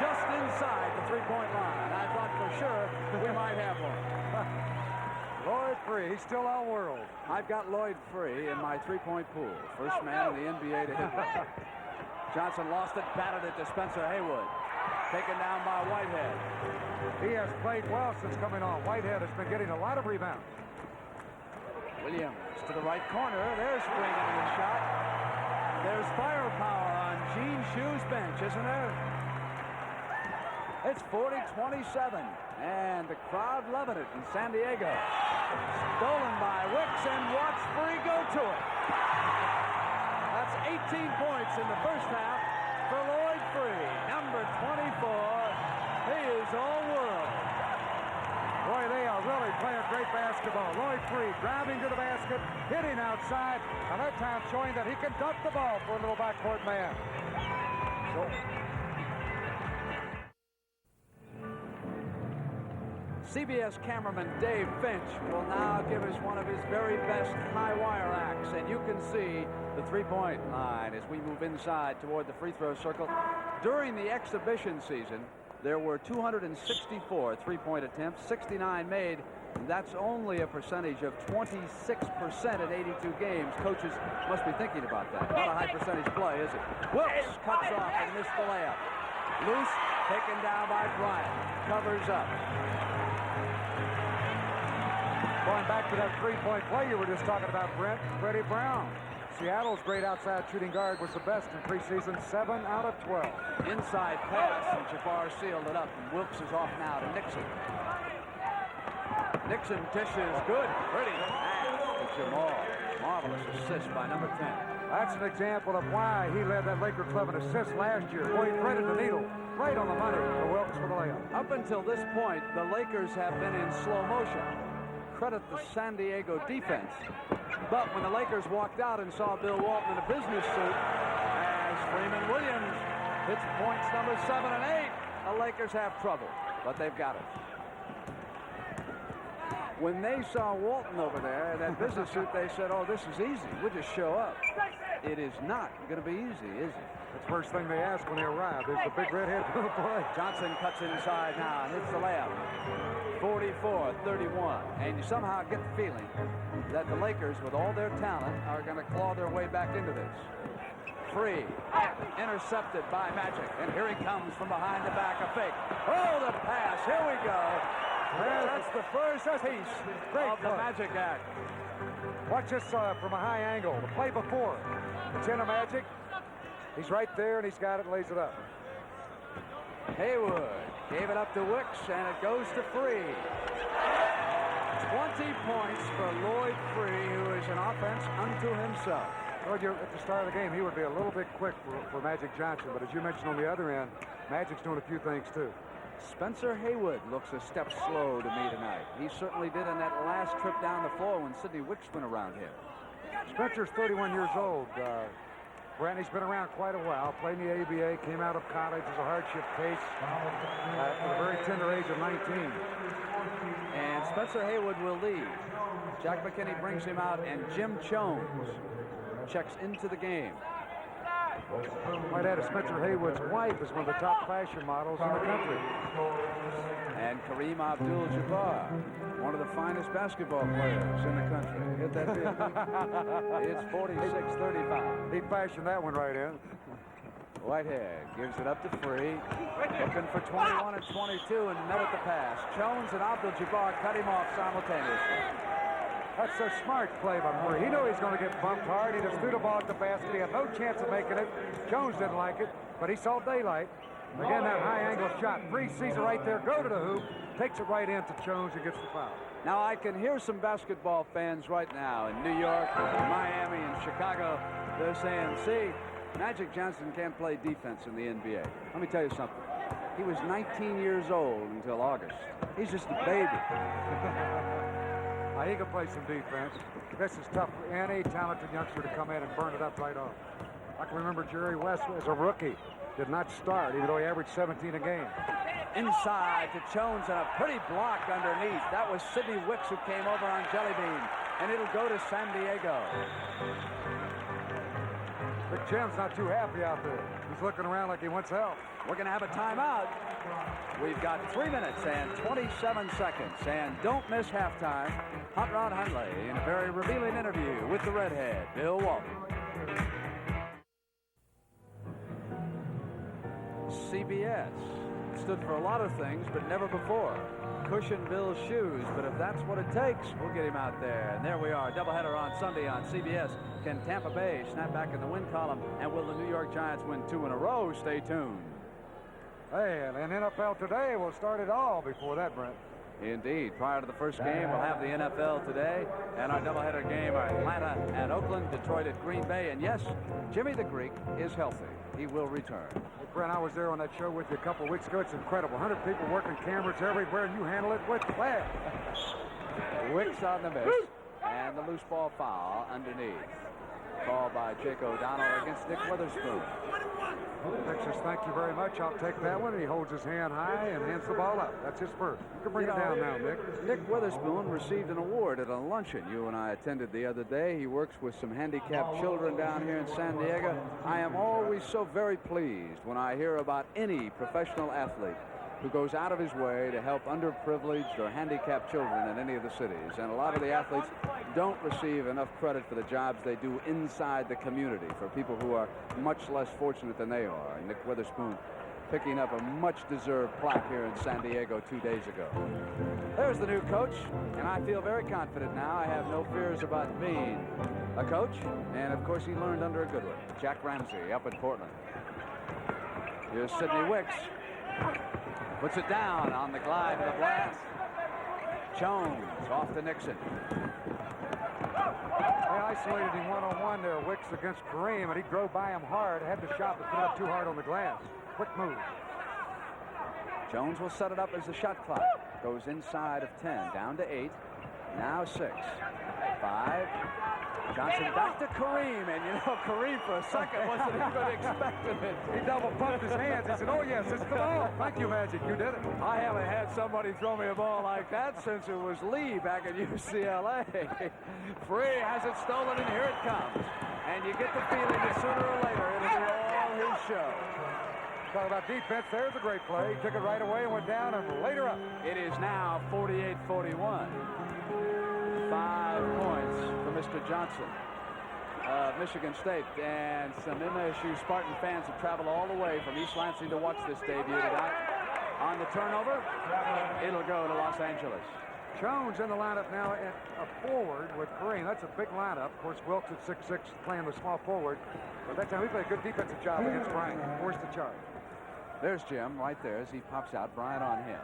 Just inside the three-point line. I thought for sure we might have one. Lloyd Free, he's still all world. I've got Lloyd Free in my three-point pool. First man in the NBA to hit it. Johnson lost it, batted it to Spencer Haywood. Taken down by Whitehead. He has played well since coming on. Whitehead has been getting a lot of rebounds. Williams to the right corner. There's Free getting a shot. There's firepower on Gene Shue's bench, isn't there? It's 40-27, and the crowd loving it in San Diego. Stolen by Wicks, and watch Free go to it. That's 18 points in the first half for Lloyd Free, number 24. He is all world. Boy, they are really playing great basketball. Lloyd Free driving to the basket, hitting outside, and that time showing that he can dunk the ball for a little backcourt man. CBS cameraman Dave Finch will now give us one of his very best high wire acts, and you can see the three-point line as we move inside toward the free throw circle. During the exhibition season, there were 264 three-point attempts, 69 made. That's only a percentage of 26% in 82 games. Coaches must be thinking about that. Not a high percentage play, is it? Wilkes cuts off and missed the layup. Loose, Taken down by Bryant. Covers up. Going back to that three-point play you were just talking about, Brent, Freddie Brown. Seattle's great outside shooting guard was the best in preseason, 7 out of 12. Inside pass, and Jabbar sealed it up, and Wilkes is off now to Nixon. Nixon dishes, good, pretty pass to Jamal. Marvelous assist by number 10. That's an example of why he led that Laker club in assists last year. Boy, he threaded the needle right on the money for Wilkes for the layup. Up until this point, the Lakers have been in slow motion. Credit the San Diego defense. But when the Lakers walked out and saw Bill Walton in a business suit, as Freeman Williams hits points number 7 and 8, the Lakers have trouble, but they've got it. When they saw Walton over there in that business suit, they said, oh, this is easy. We'll just show up. It is not going to be easy, is it? That's the first thing they ask when they arrive. There's the big redhead for the play. Johnson cuts inside now and hits the layup. 44-31. And you somehow get the feeling that the Lakers, with all their talent, are going to claw their way back into this. Free. Intercepted by Magic. And here he comes from behind the back, a fake. Oh, the pass. Here we go. That's the first piece of the Magic act. Watch this from a high angle. The play before. It's in a Magic. He's right there, and he's got it, lays it up. Haywood gave it up to Wicks, and it goes to Free. 20 points for Lloyd Free, who is an offense unto himself. Well, at the start of the game, he would be a little bit quick for Magic Johnson, but as you mentioned on the other end, Magic's doing a few things, too. Spencer Haywood looks a step slow to me tonight. He certainly did on that last trip down the floor when Sidney Wicks went around him. Spencer's 31 years old. Brent, he's been around quite a while. Played in the ABA, came out of college as a hardship case at a very tender age of 19. And Spencer Haywood will lead. Jack McKinney brings him out, and Jim Jones checks into the game. Might add, Spencer Haywood's wife is one of the top fashion models in the country. And Kareem Abdul-Jabbar, one of the finest basketball players in the country. Hit that big. It's 46-35. He fashioned that one right in. Whitehead gives it up to Free. Looking for 21 and 22 and netted the pass. Jones and Abdul-Jabbar cut him off simultaneously. That's a smart play by Murray. He knew he was going to get bumped hard. He just threw the ball at the basket. He had no chance of making it. Jones didn't like it, but he saw daylight. Again, that high-angle shot. Free sees it right there. Go to the hoop. Takes it right into Jones and gets the foul. Now, I can hear some basketball fans right now in New York, and Miami, and Chicago. They're saying, see, Magic Johnson can't play defense in the NBA. Let me tell you something. He was 19 years old until August. He's just a baby. He can play some defense. This is tough for any talented youngster to come in and burn it up right off. I can remember Jerry West as a rookie. Did not start, even though he averaged 17 a game. Inside to Jones and a pretty block underneath. That was Sidney Wicks who came over on Jelly Bean. And it'll go to San Diego. But Jim's not too happy out there. He's looking around like he wants help. We're going to have a timeout. We've got 3 minutes and 27 seconds. And don't miss halftime. Hot Rod Hundley in a very revealing interview with the redhead, Bill Walton. CBS stood for a lot of things, but never before. Cushion Bill's shoes, but if that's what it takes, we'll get him out there. And there we are, doubleheader on Sunday on CBS. Can Tampa Bay snap back in the win column, and will the New York Giants win 2 in a row? Stay tuned. Hey, and NFL Today will start it all before that, Brent. Indeed. Prior to the first game, we'll have the NFL Today, and our doubleheader game are Atlanta and Oakland, Detroit at Green Bay. And yes, Jimmy the Greek is healthy. He will return. Hey, Brent, I was there on that show with you a couple of weeks ago. It's incredible. 100 people working cameras everywhere, and you handle it with class. Wicks on the miss, and the loose ball foul underneath. Called by Jake O'Donnell against Nick Witherspoon. Nick says, thank you very much. I'll take that one. And he holds his hand high and hands the ball up. That's his first. You can bring it down now, Nick. Nick Witherspoon received an award at a luncheon you and I attended the other day. He works with some handicapped children down here in San Diego. I am always so very pleased when I hear about any professional athlete who goes out of his way to help underprivileged or handicapped children in any of the cities. And a lot of the athletes don't receive enough credit for the jobs they do inside the community for people who are much less fortunate than they are. And Nick Witherspoon picking up a much-deserved plaque here in San Diego 2 days ago. There's the new coach, and I feel very confident now. I have no fears about being a coach, and of course he learned under a good one, Jack Ramsey up in Portland. Here's Sidney Wicks. Puts it down on the glide of the blast. Jones off to Nixon. They isolated him one-on-one there, Wicks against Kareem, and he drove by him hard, had the shot, but put it up too hard on the glass. Quick move. Jones will set it up as the shot clock goes inside of 10, down to 8, now 6, 5. Johnson back to Kareem, and you know, Kareem for a second wasn't even expecting it. He double pumped his hands. He said, "Oh yes, it's the ball." Thank you, Magic. You did it. I haven't had somebody throw me a ball like that since it was Lee back at UCLA. Free has it stolen, and here it comes. And you get the feeling that sooner or later it'll be all his show. Talk about defense. There's a great play. He took it right away and went down and later up. It is now 48-41. 5 points for Mr. Johnson of Michigan State. And some MSU Spartan fans have traveled all the way from East Lansing to watch this debut tonight. On the turnover, it'll go to Los Angeles. Jones in the lineup now at a forward with Kareem. That's a big lineup. Of course, Wilkes at 6'6", playing the small forward. But that time he played a good defensive job against Bryant. Forced the charge. There's Jim right there as he pops out. Bryant on him.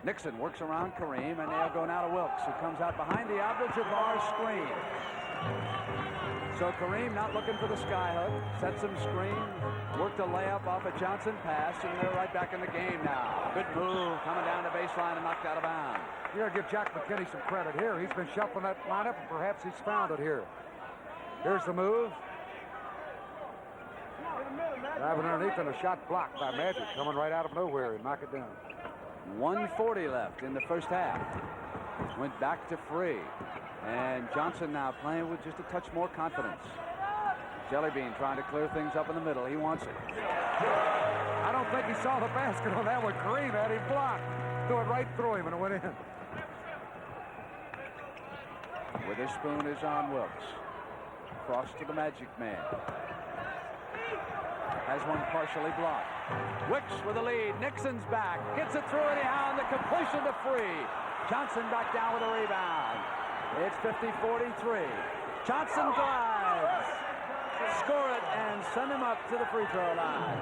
Nixon works around Kareem, and they'll go now to Wilkes, who comes out behind the Abdul-Jabbar screen. So Kareem not looking for the sky hook, sets him screen, worked a layup off a Johnson pass, and they're right back in the game now. Good move, coming down the baseline and knocked out of bounds. You got to give Jack McKinney some credit here. He's been shuffling that lineup, and perhaps he's found it here. Here's the move. Driving underneath and a shot blocked by Magic, coming right out of nowhere and knock it down. 1:40 left in the first half. Went back to Free. And Johnson now playing with just a touch more confidence. Jellybean trying to clear things up in the middle. He wants it. I don't think he saw the basket on that one. Kareem had him blocked. Threw it right through him and it went in. Witherspoon is on Wilkes. Cross to the Magic Man. Has one partially blocked. Wicks with the lead. Nixon's back. Gets it through anyhow, and the completion to Free. Johnson back down with a rebound. It's 50-43. Johnson drives. Score it and send him up to the free throw line.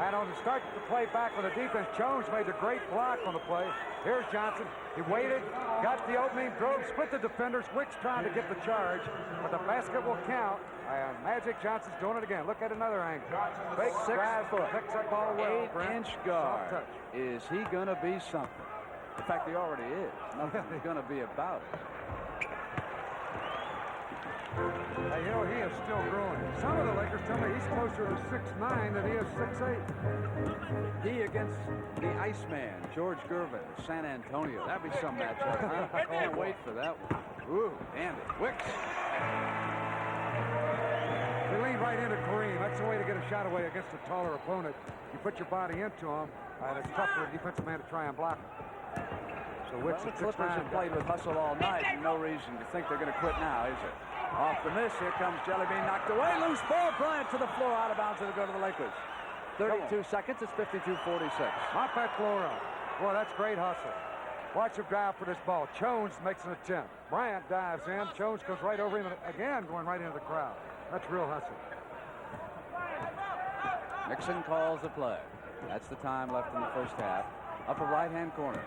And on the start to play back with the defense, Jones made a great block on the play. Here's Johnson. He waited, got the opening, drove, split the defenders. Wicks trying to get the charge, but the basket will count. And Magic Johnson's doing it again. Look at another angle. Big 6 foot, picks that ball well. 8-inch guard. Is he going to be something? In fact, he already is. Nothing's going to be about it. You know, he is still growing. Some of the Lakers tell me he's closer to 6'9" than he is 6'8". He against the Iceman, George Gervin, San Antonio. That'd be some matchup, huh? I can't wait for that one. Ooh, damn it. Wicks. They lean right into Kareem. That's the way to get a shot away against a taller opponent. You put your body into him, and it's tough for a defensive man to try and block him. So Wicks The Clippers have played with hustle all night, and no reason to think they're going to quit now, is it? Off the miss, here comes Jellybean, knocked away, loose ball, Bryant to the floor, out of bounds, it'll go to the Lakers. 32 seconds, it's 52-46. Mop that floor up. Boy, that's great hustle. Watch him drive for this ball. Jones makes an attempt. Bryant dives in. Jones goes right over him again, going right into the crowd. That's real hustle. Nixon calls the play. That's the time left in the first half. Upper right-hand corner.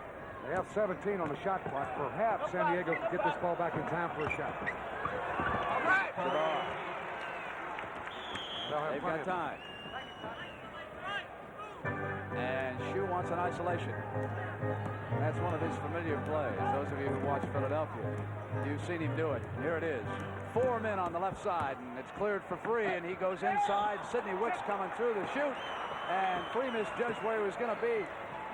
They have 17 on the shot clock. Perhaps San Diego can get this ball back in time for a shot. They've got time. And Shue wants an isolation. That's one of his familiar plays. Those of you who watch Philadelphia, you've seen him do it. Here it is. 4 men on the left side, and it's cleared for Free, and he goes inside. Sidney Wicks coming through the shoot, and Free misjudged where he was going to be,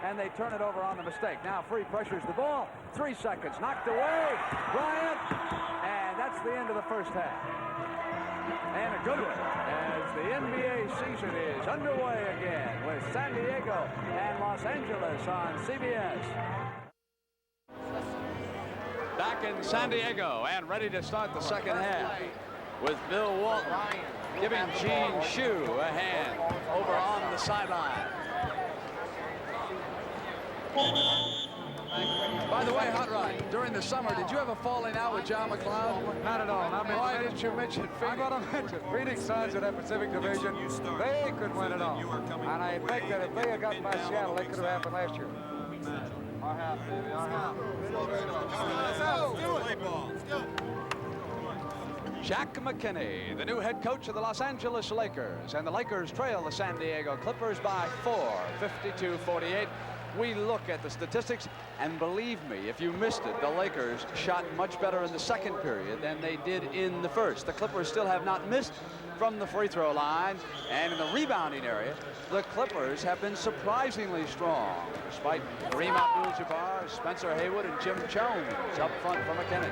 and they turn it over on the mistake. Now Free pressures the ball. 3 seconds. Knocked away. Bryant. And that's the end of the first half. And a good one as the NBA season is underway again with San Diego and Los Angeles on CBS. Back in San Diego and ready to start the second half with Bill Walton giving Gene Shue a hand over on the sideline. By the way, Hot Rod, during the summer, did you have a falling out with John McLeod? Not at all. Why didn't you mention Phoenix? I'm going to mention Phoenix Suns in that Pacific Division. They could win it all. And I think that if they had gotten by Seattle, it could have happened last year. Our half, baby. Our half. Jack McKinney, the new head coach of the Los Angeles Lakers. And the Lakers trail the San Diego Clippers by 4, 52-48. We look at the statistics, and believe me, if you missed it, the Lakers shot much better in the second period than they did in the first. The Clippers still have not missed from the free throw line, and in the rebounding area, the Clippers have been surprisingly strong, despite Kareem Abdul-Jabbar, Spencer Haywood, and Jim Jones up front for McKinney.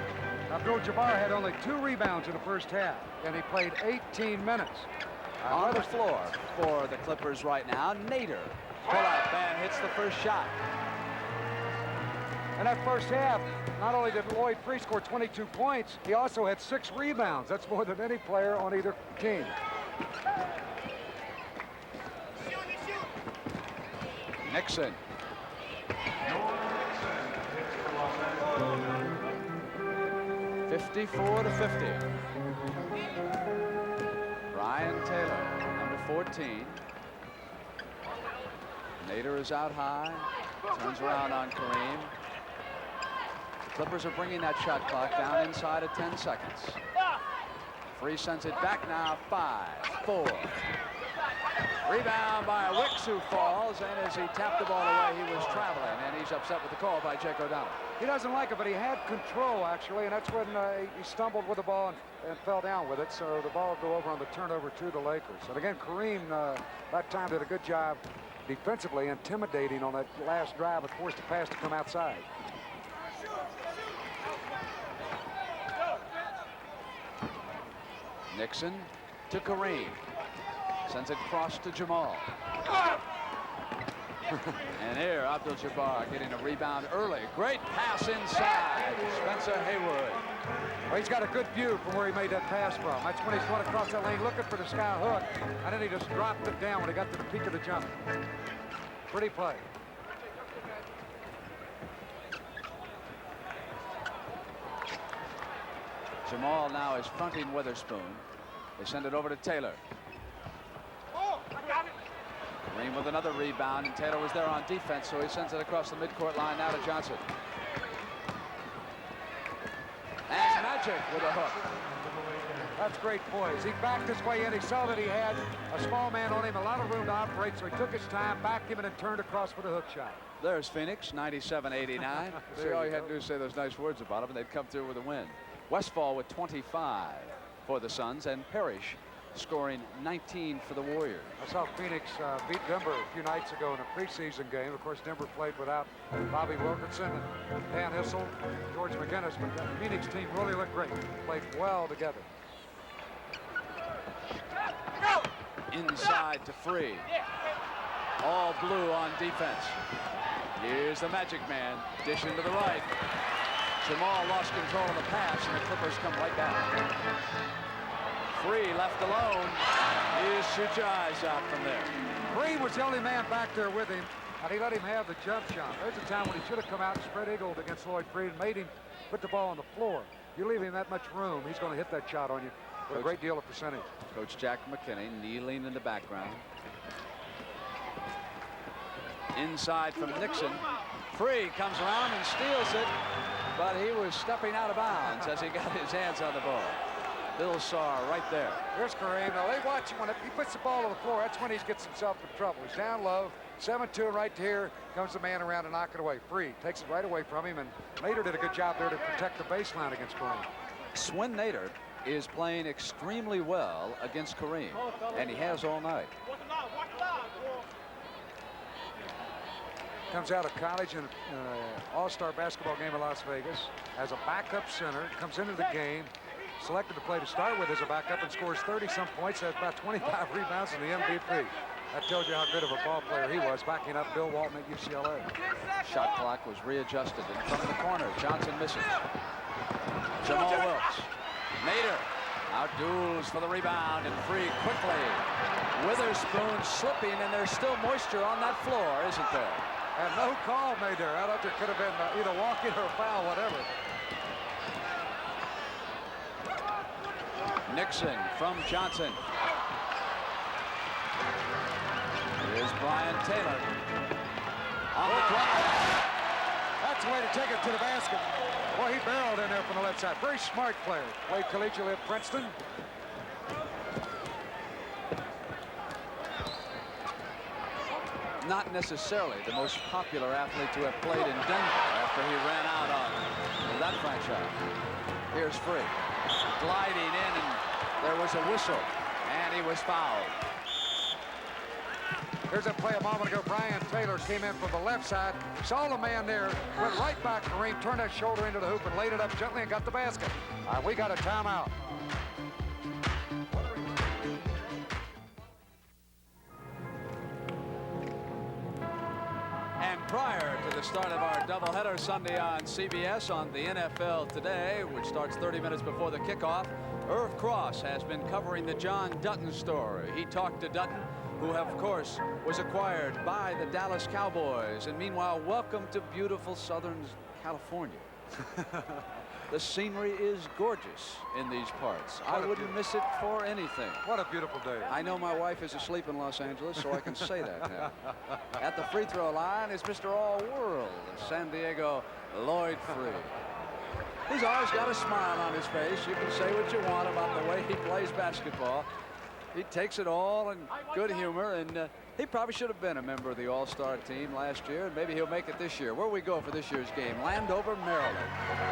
Abdul-Jabbar had only 2 rebounds in the first half, and he played 18 minutes. On the floor for the Clippers right now, Nader. Pull-out man hits the first shot. In that first half, not only did Lloyd Free score 22 points, he also had 6 rebounds. That's more than any player on either team. Nixon. (54-50). Ryan Taylor, number 14. Nader is out high, turns around on Kareem. The Clippers are bringing that shot clock down inside of 10 seconds. Free sends it back now, 5, 4. Rebound by Wicks, who falls, and as he tapped the ball away, he was traveling, and he's upset with the call by Jake O'Donnell. He doesn't like it, but he had control, actually, and that's when he stumbled with the ball and fell down with it, so the ball will go over on the turnover to the Lakers. And again, Kareem, that time, did a good job defensively intimidating on that last drive and forced the pass to come outside. Nixon to Kareem. Sends it across to Jamal. And here, Abdul-Jabbar getting a rebound early. Great pass inside. Spencer Haywood. Well, he's got a good view from where he made that pass from. That's when he's going across that lane looking for the sky hook. And then he just dropped it down when he got to the peak of the jump. Pretty play. Jamal now is fronting Witherspoon. They send it over to Taylor. Kareem with another rebound, and Taylor was there on defense, so he sends it across the midcourt line now to Johnson. And Magic with a hook. That's great poise. He backed his way in. He saw that he had a small man on him, a lot of room to operate, so he took his time, backed him, and then turned across for the hook shot. There's Phoenix, 97-89. See, all you had to do is say those nice words about him, and they'd come through with a win. Westfall with 25 for the Suns, and Parrish scoring 19 for the Warriors. I saw Phoenix beat Denver a few nights ago in a preseason game. Of course, Denver played without Bobby Wilkinson and Dan Issel, George McGinnis, but that Phoenix team really looked great. Played well together. Inside to Free. All blue on defense. Here's the Magic Man. Dish into the right. Jamal lost control of the pass, and the Clippers come right back. Free left alone. You shoot your eyes out from there. Free was the only man back there with him, and he let him have the jump shot. There's a time when he should have come out and spread eagled against Lloyd Free and made him put the ball on the floor. You leave him that much room, he's going to hit that shot on you with a great deal of percentage. Coach Jack McKinney kneeling in the background. Inside from Nixon. Free comes around and steals it, but he was stepping out of bounds as he got his hands on the ball. Bill Saar right there. Here's Kareem. Now they watch him when he puts the ball on the floor. That's when he gets himself in trouble. He's down low, 7-2 right here. Comes the man around and knock it away. Free takes it right away from him, and Nader did a good job there to protect the baseline against Kareem. Swin Nader is playing extremely well against Kareem, and he has all night. Comes out of college in an all-star basketball game in Las Vegas as a backup center. Comes into the game, selected to play to start with as a backup, and scores 30-some points. Has about 25 rebounds in the MVP. That tells you how good of a ball player he was, backing up Bill Walton at UCLA. Shot clock was readjusted in front of the corner. Johnson misses. Jamal Wilkes. Nader outduels for the rebound, and Free quickly. Witherspoon slipping, and there's still moisture on that floor, isn't there? And no call made there. I thought there could have been either walking or foul, whatever. Nixon from Johnson. Here's Brian Taylor. On the drive. That's the way to take it to the basket. Boy, he barreled in there from the left side. Very smart player. Played collegiately at Princeton. Not necessarily the most popular athlete to have played in Denver after he ran out on that franchise. Here's Free. Gliding in, and there was a whistle, and he was fouled. Here's a play a moment ago. Brian Taylor came in from the left side, saw the man there, went right back to the ring, turned that shoulder into the hoop, and laid it up gently and got the basket. All right, we got a timeout. And prior to the start of our doubleheader Sunday on CBS on the NFL Today, which starts 30 minutes before the kickoff, Irv Cross has been covering the John Dutton story. He talked to Dutton, who, of course, was acquired by the Dallas Cowboys. And meanwhile, welcome to beautiful Southern California. The scenery is gorgeous in these parts. I wouldn't miss it for anything. What a beautiful day. I know my wife is asleep in Los Angeles, so I can say that now. At the free throw line is Mr. All-World of San Diego, Lloyd Free. He's always got a smile on his face. You can say what you want about the way he plays basketball. He takes it all in good humor, and he probably should have been a member of the All-Star team last year, and maybe he'll make it this year. Where we go for this year's game? Landover, Maryland.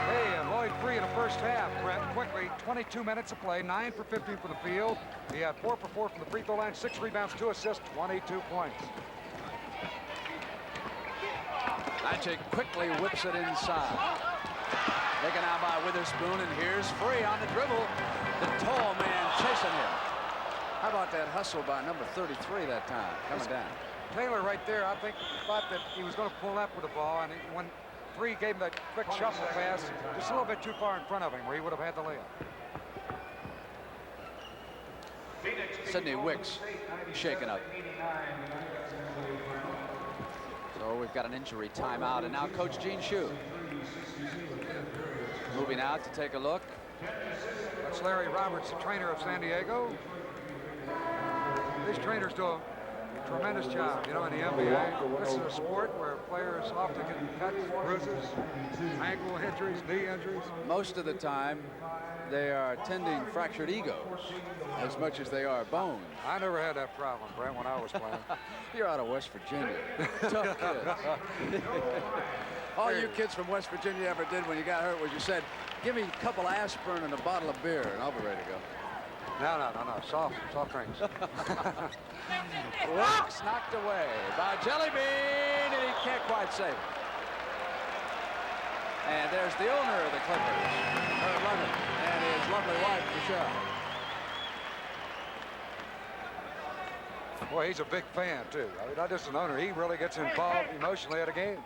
Hey, and Lloyd Free in the first half, Brett, quickly, 22 minutes of play, 9 for 15 from the field. He had 4 for 4 from the free throw line, 6 rebounds, 2 assists, 22 points. Magic quickly whips it inside. Taken out by Witherspoon, and here's Free on the dribble. The tall man chasing him. How about that hustle by number 33 that time, coming down? Taylor right there, I think, thought that he was going to pull up with the ball, and when Free gave him that quick shuffle pass, just a little bit too far in front of him, where he would have had the layup. Sidney Wicks shaken up. So we've got an injury timeout, and now Coach Gene Shue moving out to take a look. That's Larry Roberts, the trainer of San Diego. These trainers do a tremendous job, you know, in the NBA. This is a sport where players often get cuts, bruises, ankle injuries, knee injuries. Most of the time, they are tending fractured egos as much as they are bones. I never had that problem, Brent, when I was playing. You're out of West Virginia. Tough kids. All you kids from West Virginia ever did when you got hurt was you said, give me a couple aspirin and a bottle of beer, and I'll be ready to go. No. Soft drinks. Wicks knocked away by Jelly Bean, and he can't quite save it. And there's the owner of the Clippers, Herb Lemon, and his lovely wife, Michelle. Boy, he's a big fan, too. I mean, not just an owner. He really gets involved emotionally at a game.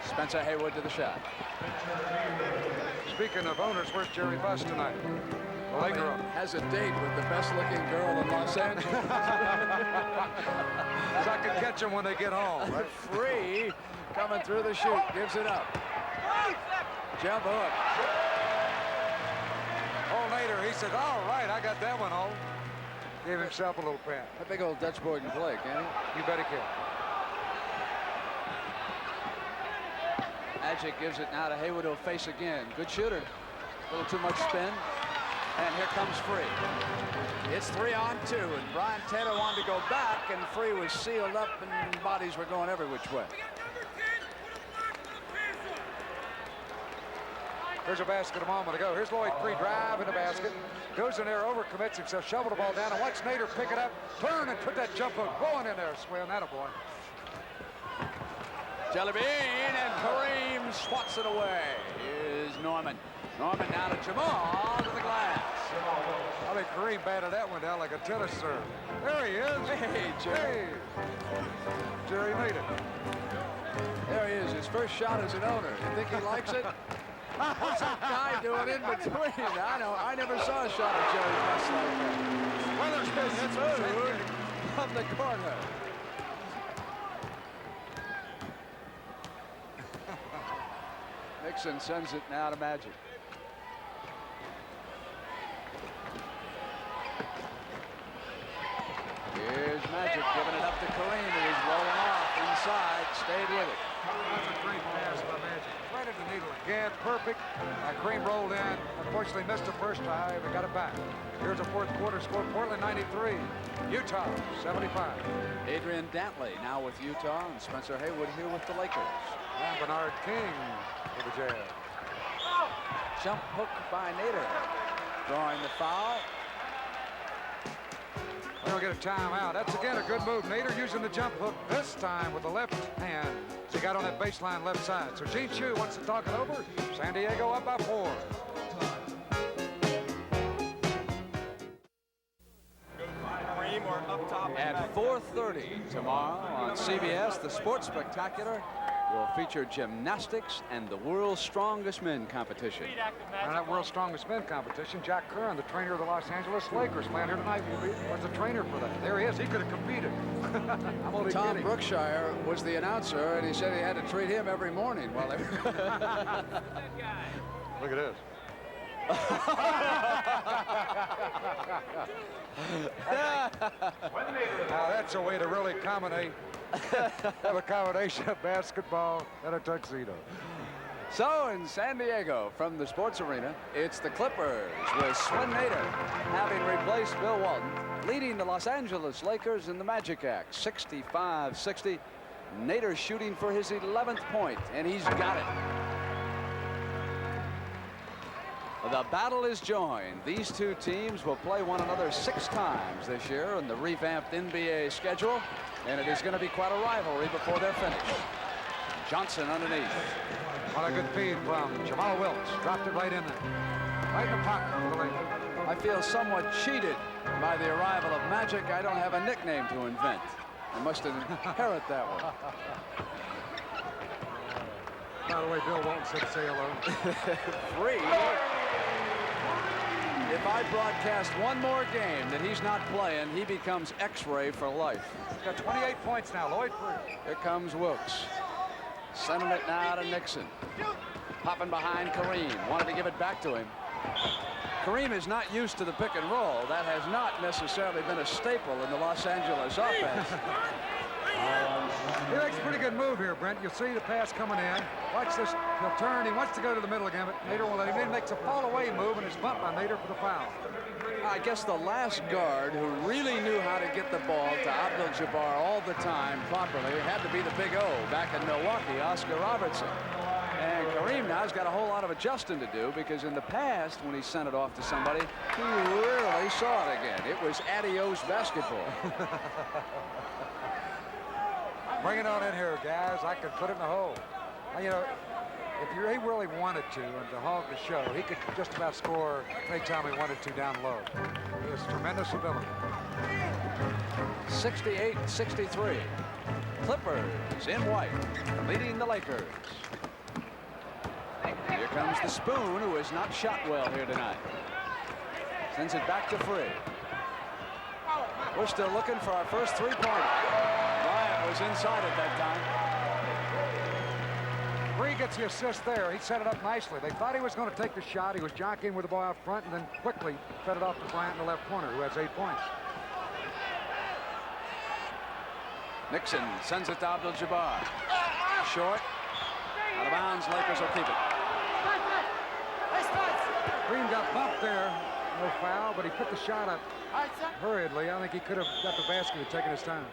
Spencer Haywood to the shot. Speaking of owners, where's Jerry Buss tonight? The Laker owner. Has a date with the best-looking girl in Los Angeles. I can catch them when they get home. Right? Free coming through the chute, gives it up. Jump hook. Oh, later he said, all right, I got that one home. Gave himself a little pat. That big old Dutch boy can play, can't he? You bet he can. Magic gives it now to Haywood, who'll face again. Good shooter. A little too much spin. And here comes Free. It's 3-on-2, and Brian Taylor wanted to go back, and Free was sealed up, and bodies were going every which way. There's a basket a moment ago. Here's Lloyd Free driving the basket. Goes in there, overcommits himself, shovel the ball down, and watch Nader pick it up, turn and put that jump hook going in there. Swing that a boy. Jelly Bean, and Kareem swats it away. Here's Norman. Norman now to Jamal to the glass. I think Kareem batted that one down like a tennis serve. There he is. Hey, Jerry. Hey. Jerry made it. There he is, his first shot as an owner. You think he likes it? What's that guy doing in between? I know, I never saw a shot of Jerry Buss like that. Weatherspoon hits food from the corner. Nixon sends it now to Magic. Here's Magic giving it up to Kareem, and he's rolling off inside. Stayed with it. That's a great pass by Magic. Right at the needle again. Perfect. Kareem rolled in. Unfortunately missed the first time, but got it back. Here's a fourth quarter score. Portland 93. Utah 75. Adrian Dantley now with Utah, and Spencer Haywood here with the Lakers. And Bernard King for the Jazz. Jump hook by Nader. Drawing the foul. We'll get a timeout. That's again a good move. Nader using the jump hook this time with the left hand. So he got on that baseline left side. So Gene Chu wants to talk it over. San Diego up by 4. At 4:30 tomorrow on CBS, the Sports Spectacular will feature gymnastics and the world's strongest men competition. And that world's strongest men competition, Jack Curran, the trainer of the Los Angeles Lakers, playing here tonight, was the trainer for that. There he is. He could have competed. I'm only Tom kidding. Brookshire was the announcer, and he said he had to treat him every morning while they Look at this. Now that's a way to really have a combination of basketball and a tuxedo. So in San Diego, from the sports arena, it's the Clippers with Swin Nader having replaced Bill Walton, leading the Los Angeles Lakers in the Magic Act, 65-60. Nader shooting for his 11th point, and he's got it. The battle is joined. These two teams will play one another 6 times this year in the revamped NBA schedule, and it is going to be quite a rivalry before they're finished. Johnson underneath. What a good feed from Jamal Wilkes. Dropped it right in there. Right in the pocket for the Lakers. I feel somewhat cheated by the arrival of Magic. I don't have a nickname to invent. I must inherit that one. By the way, Bill Walton said say hello. Free. If I broadcast one more game that he's not playing, he becomes X-ray for life. He's got 28 points now. Lloyd Free. Here comes Wilkes. Sending it now to Nixon. Popping behind Kareem. Wanted to give it back to him. Kareem is not used to the pick and roll. That has not necessarily been a staple in the Los Angeles offense. He makes a pretty good move here, Brent. You'll see the pass coming in. Watch this. He'll turn. He wants to go to the middle again, but Nader will let him in. He makes a fall-away move, and it's bumped by Nader for the foul. I guess the last guard who really knew how to get the ball to Abdul-Jabbar all the time properly had to be the Big O back in Milwaukee, Oscar Robertson. And Kareem now has got a whole lot of adjusting to do, because in the past, when he sent it off to somebody, he rarely saw it again. It was adios basketball. Bring it on in here, guys. I could put it in the hole. You know, if he really wanted to, and to hog the show, he could just about score anytime he wanted to down low. He has tremendous ability. 68-63. Clippers in white, leading the Lakers. Here comes the Spoon, who has not shot well here tonight. Sends it back to Free. We're still looking for our first three-pointer. Bryant was inside at that time. Free gets the assist there. He set it up nicely. They thought he was going to take the shot. He was jockeying with the ball out front, and then quickly fed it off to Bryant in the left corner, who has 8 points. Nixon sends it to Abdul-Jabbar. Short. Out of bounds. Lakers will keep it. Green got bumped there. No foul, but he put the shot up hurriedly. I think he could have got the basket and taken his time.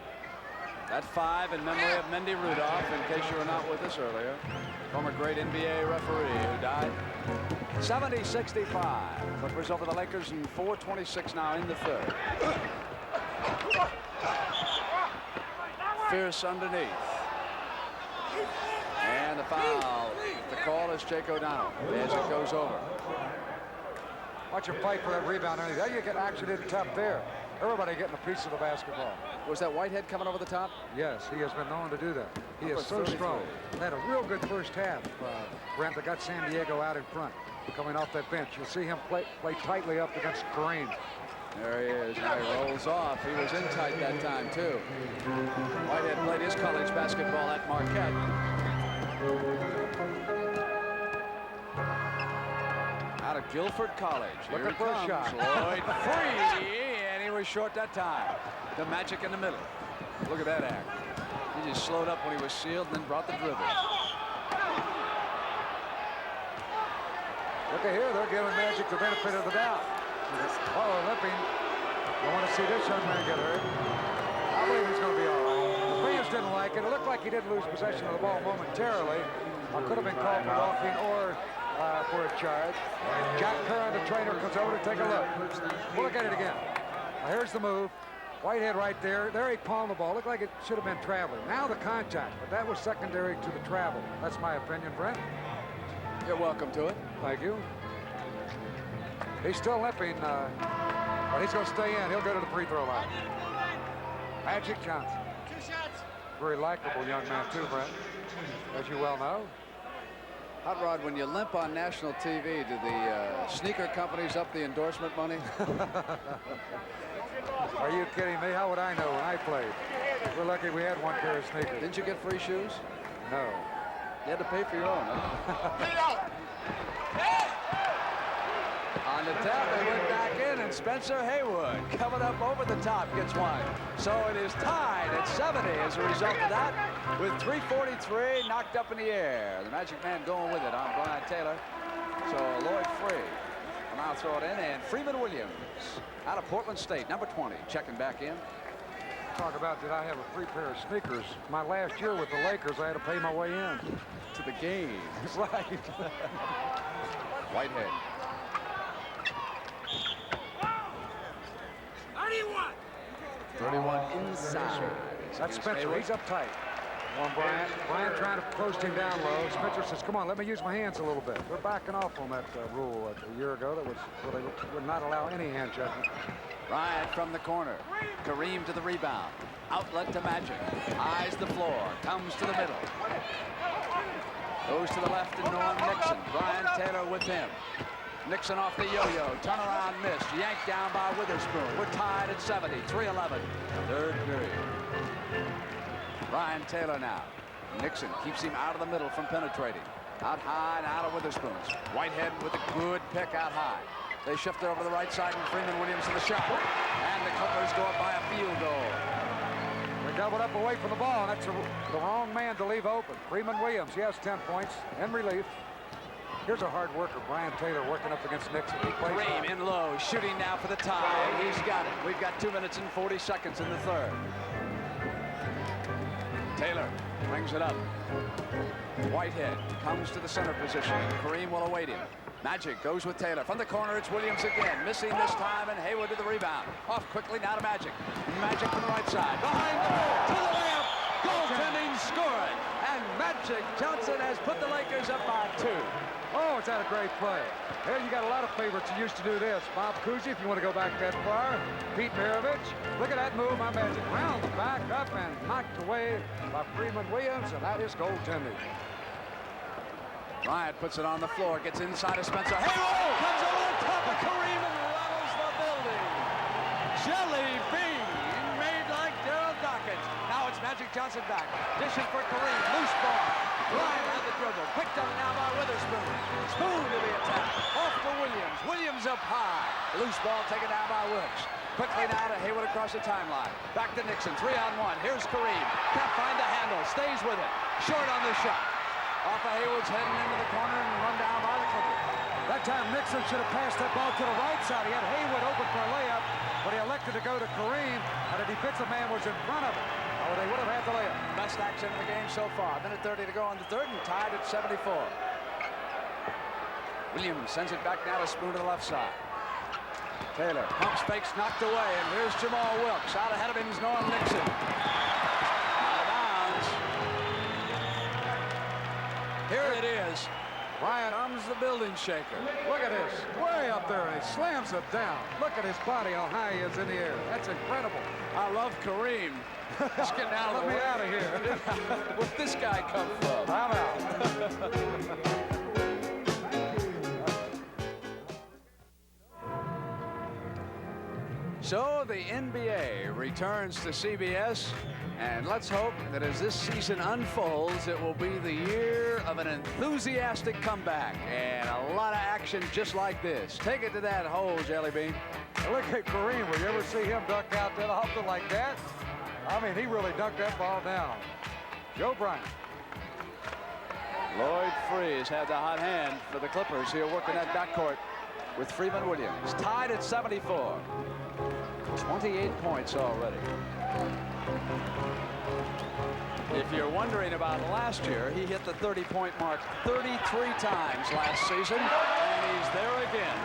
That 5 in memory of Mendy Rudolph, in case you were not with us earlier. Former great NBA referee who died. 70-65. Clippers over the Lakers in 4:26 now in the third. Fierce underneath. And the foul. The call is Jake O'Donnell as it goes over. Watch him fight for that rebound. There you get action in tough there. Everybody getting a piece of the basketball. Was that Whitehead coming over the top? Yes, he has been known to do that. He is so strong. Had a real good first half. Brent, that got San Diego out in front. Coming off that bench. You'll see him play tightly up against Kareem. There he is. Now he rolls off. He was in tight that time, too. Whitehead played his college basketball at Marquette. Guilford College. Here Looking he for a comes. shot. Lloyd free, and he was short that time. The Magic in the middle. Look at that act. He just slowed up when he was sealed and then brought the dribble. Look at here, they're giving Magic the benefit of the doubt. Oh, limping. I want to see this young man get hurt. I believe he's going to be all right. The fans didn't like it. It looked like he did lose possession of the ball momentarily. Could have been called for walking or for a charge. Jack Curran, the trainer, comes over to take a look. We'll look at it again. Now, here's the move. Whitehead right there. There he palmed the ball. Looked like it should have been traveling. Now the contact, but that was secondary to the travel. That's my opinion, Brent. You're welcome to it. Thank you. He's still limping, but he's going to stay in. He'll go to the free throw line. Magic Johnson. 2 shots. Very likable young man, too, Brent, as you well know. Hot Rod, when you limp on national TV, do the sneaker companies up the endorsement money? Are you kidding me? How would I know when I played? We're lucky we had one pair of sneakers. Didn't you get free shoes? No. You had to pay for your own, huh? On the tap, they went back in, and Spencer Haywood coming up over the top gets one. So it is tied at 70 as a result of that, with 3:43 knocked up in the air. The Magic Man going with it on Brian Taylor. So Lloyd free. Will now throw it in, and Freeman Williams out of Portland State, number 20, checking back in. Talk about did I have a free pair of sneakers. My last year with the Lakers, I had to pay my way in. To the game. Right. Whitehead. 31 inside. That's Spencer. He's up tight. On Bryant. Bryant trying to post him down low. Spencer says, come on, let me use my hands a little bit. We're backing off on that rule a year ago that was where they would not allow any hand checking. Bryant from the corner. Kareem to the rebound. Outlet to Magic. Eyes the floor. Comes to the middle. Goes to the left to Norm Nixon. Brian Taylor with him. Nixon off the yo-yo. Turnaround miss. Yanked down by Witherspoon. We're tied at 70. 3:11. Third period. Brian Taylor now. Nixon keeps him out of the middle from penetrating. Out high and out of Witherspoon's. Whitehead with a good pick out high. They shift it over to the right side, and Freeman Williams to the shot. And the Clippers go up by a field goal. They doubled up away from the ball, and that's the wrong man to leave open. Freeman Williams, he has 10 points in relief. Here's a hard worker, Brian Taylor, working up against Nixon. He plays Kareem in low, shooting now for the tie. He's got it. We've got 2 minutes and 40 seconds in the third. Taylor brings it up. Whitehead comes to the center position. Kareem will await him. Magic goes with Taylor. From the corner, it's Williams again. Missing this time, and Haywood to the rebound. Off quickly, now to Magic. Magic from the right side. Behind the goal, to the layup. Goaltending scored. And Magic Johnson has put the Lakers up by 2. Oh, it's had a great play. Here you got a lot of favorites who used to do this. Bob Cousy, if you want to go back that far. Pete Maravich. Look at that move. My Magic round the back up and knocked away by Freeman Williams, and that is goaltending. Bryant puts it on the floor, gets inside of Spencer. Haywood comes over the top of Kareem and levels the building. Jelly bean made like Daryl Dockett. Now it's Magic Johnson back. Dishing for Kareem. Loose ball. Bryant had the dribble. Picked up now by Witherspoon. Spoon to the attack. Off to Williams. Williams up high. Loose ball taken down by Wilkes. Quickly now to Haywood across the timeline. Back to Nixon. 3-on-1. Here's Kareem. Can't find the handle. Stays with it. Short on the shot. Off of Haywood's heading into the corner and run down by the Clippers. That time Nixon should have passed that ball to the right side. He had Haywood open for a layup, but he elected to go to Kareem, and a defensive man was in front of him. Or they would have had the layup. Best action in the game so far. Minute 30 to go on the third, and tied at 74. Williams sends it back now to Spoon to the left side. Taylor pumps, fakes, knocked away, and here's Jamal Wilkes. Out ahead of him is Norm Nixon. Out of bounds. Here it is. Bryant comes the building shaker. Look at this. Way up there, and he slams it down. Look at his body, how high he is in the air. That's incredible. I love Kareem. Just getting out of the way. Let me out of here. Where'd this guy come from? I'm out. So the NBA returns to CBS, and let's hope that as this season unfolds, it will be the year of an enthusiastic comeback and a lot of action just like this. Take it to that hole, Jelly Bean. Look at Kareem. Will you ever see him duck out that often like that? I mean, he really dunked that ball down. Joe Bryant. Lloyd Freeze had the hot hand for the Clippers here working that backcourt with Freeman Williams. Tied at 74. 28 points already. If you're wondering about last year, he hit the 30-point mark 33 times last season, and he's there again.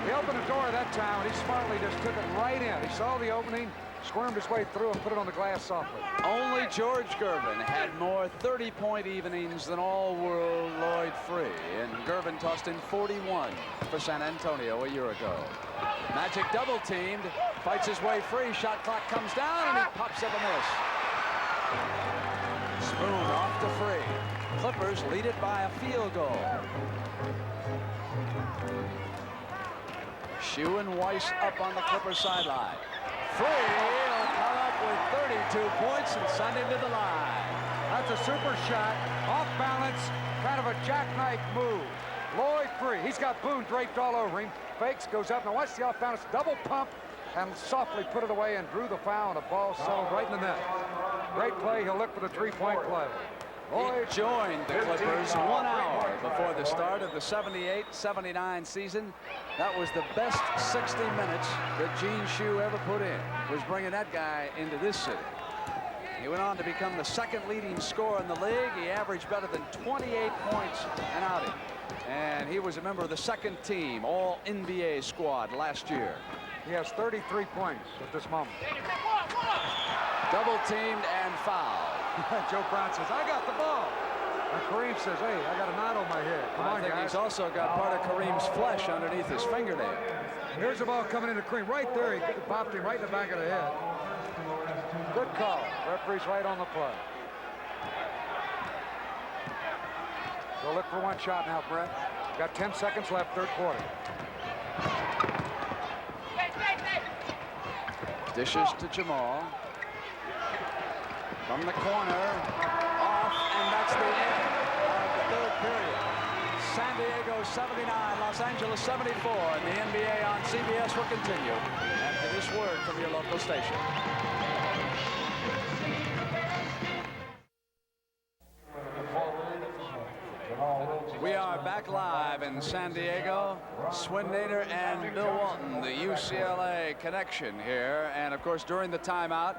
He opened the door that time, and he smartly just took it right in. He saw the opening, squirmed his way through, and put it on the glass softly. Only George Gervin had more 30-point evenings than all-world Lloyd Free, and Gervin tossed in 41 for San Antonio a year ago. Magic double-teamed, fights his way free, shot clock comes down, and he pops up a miss. Spoon off to Free. Clippers lead it by a field goal. Shue and Weiss up on the Clippers sideline. Free will come up with 32 points and send him to the line. That's a super shot, off balance, kind of a jackknife move. Lloyd Free, he's got Boone draped all over him. Fakes, goes up, now watch the off balance, double pump, and softly put it away and drew the foul, and the ball settled right in the net. Great play, he'll look for the three-point play. He joined the Clippers 1 hour before the start of the 78-79 season. That was the best 60 minutes that Gene Shue ever put in, was bringing that guy into this city. He went on to become the second leading scorer in the league. He averaged better than 28 points an outing. And he was a member of the second team All-NBA squad last year. He has 33 points at this moment. Double teamed and fouled. Joe Bryant says, I got the ball. And Kareem says, hey, I got a knot on my head. Come on, I think guys. he's also got part of Kareem's flesh underneath his fingernail. Here's the ball coming into Kareem. Right there, he popped him right in the back of the head. Good call. Referee's right on the play. We'll look for one shot now, Brett. Got 10 seconds left, third quarter. Dishes to Jamal. From the corner, off, and that's the end of the third period. San Diego 79, Los Angeles 74, and the NBA on CBS will continue after this word from your local station. We are back live in San Diego. Swin Nader and Bill Walton, the UCLA connection here. And of course, during the timeout,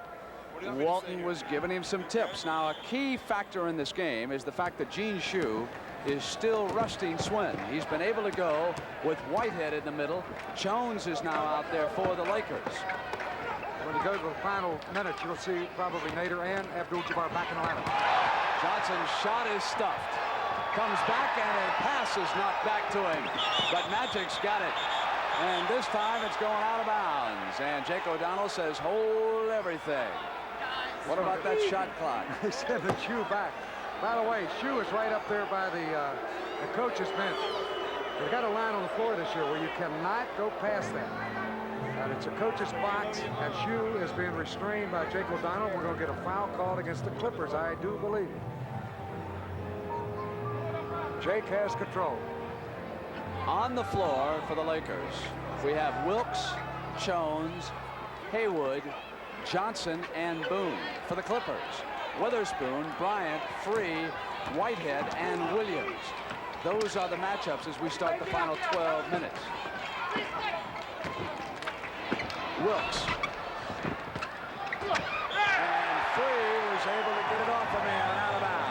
Walton was giving him some tips. Now, a key factor in this game is the fact that Gene Shue is still resting Swin. He's been able to go with Whitehead in the middle. Jones is now out there for the Lakers. When you go to the final minutes, you'll see probably Nader and Abdul-Jabbar back in the lineup. Johnson's shot is stuffed. Comes back, and a pass is knocked back to him. But Magic's got it. And this time it's going out of bounds. And Jake O'Donnell says, hold everything. What about that shot clock? They send the Shue back. By the way, Shue is right up there by the coach's bench. They've got a line on the floor this year where you cannot go past that. And it's a coach's box, and Shue is being restrained by Jake O'Donnell. We're going to get a foul called against the Clippers, I do believe. Jake has control. On the floor for the Lakers, we have Wilkes, Jones, Haywood, Johnson, and Boone. For the Clippers, Witherspoon, Bryant, Free, Whitehead, and Williams. Those are the matchups as we start the final 12 minutes. Wilkes. And Free was able to get it off of him and out of bounds.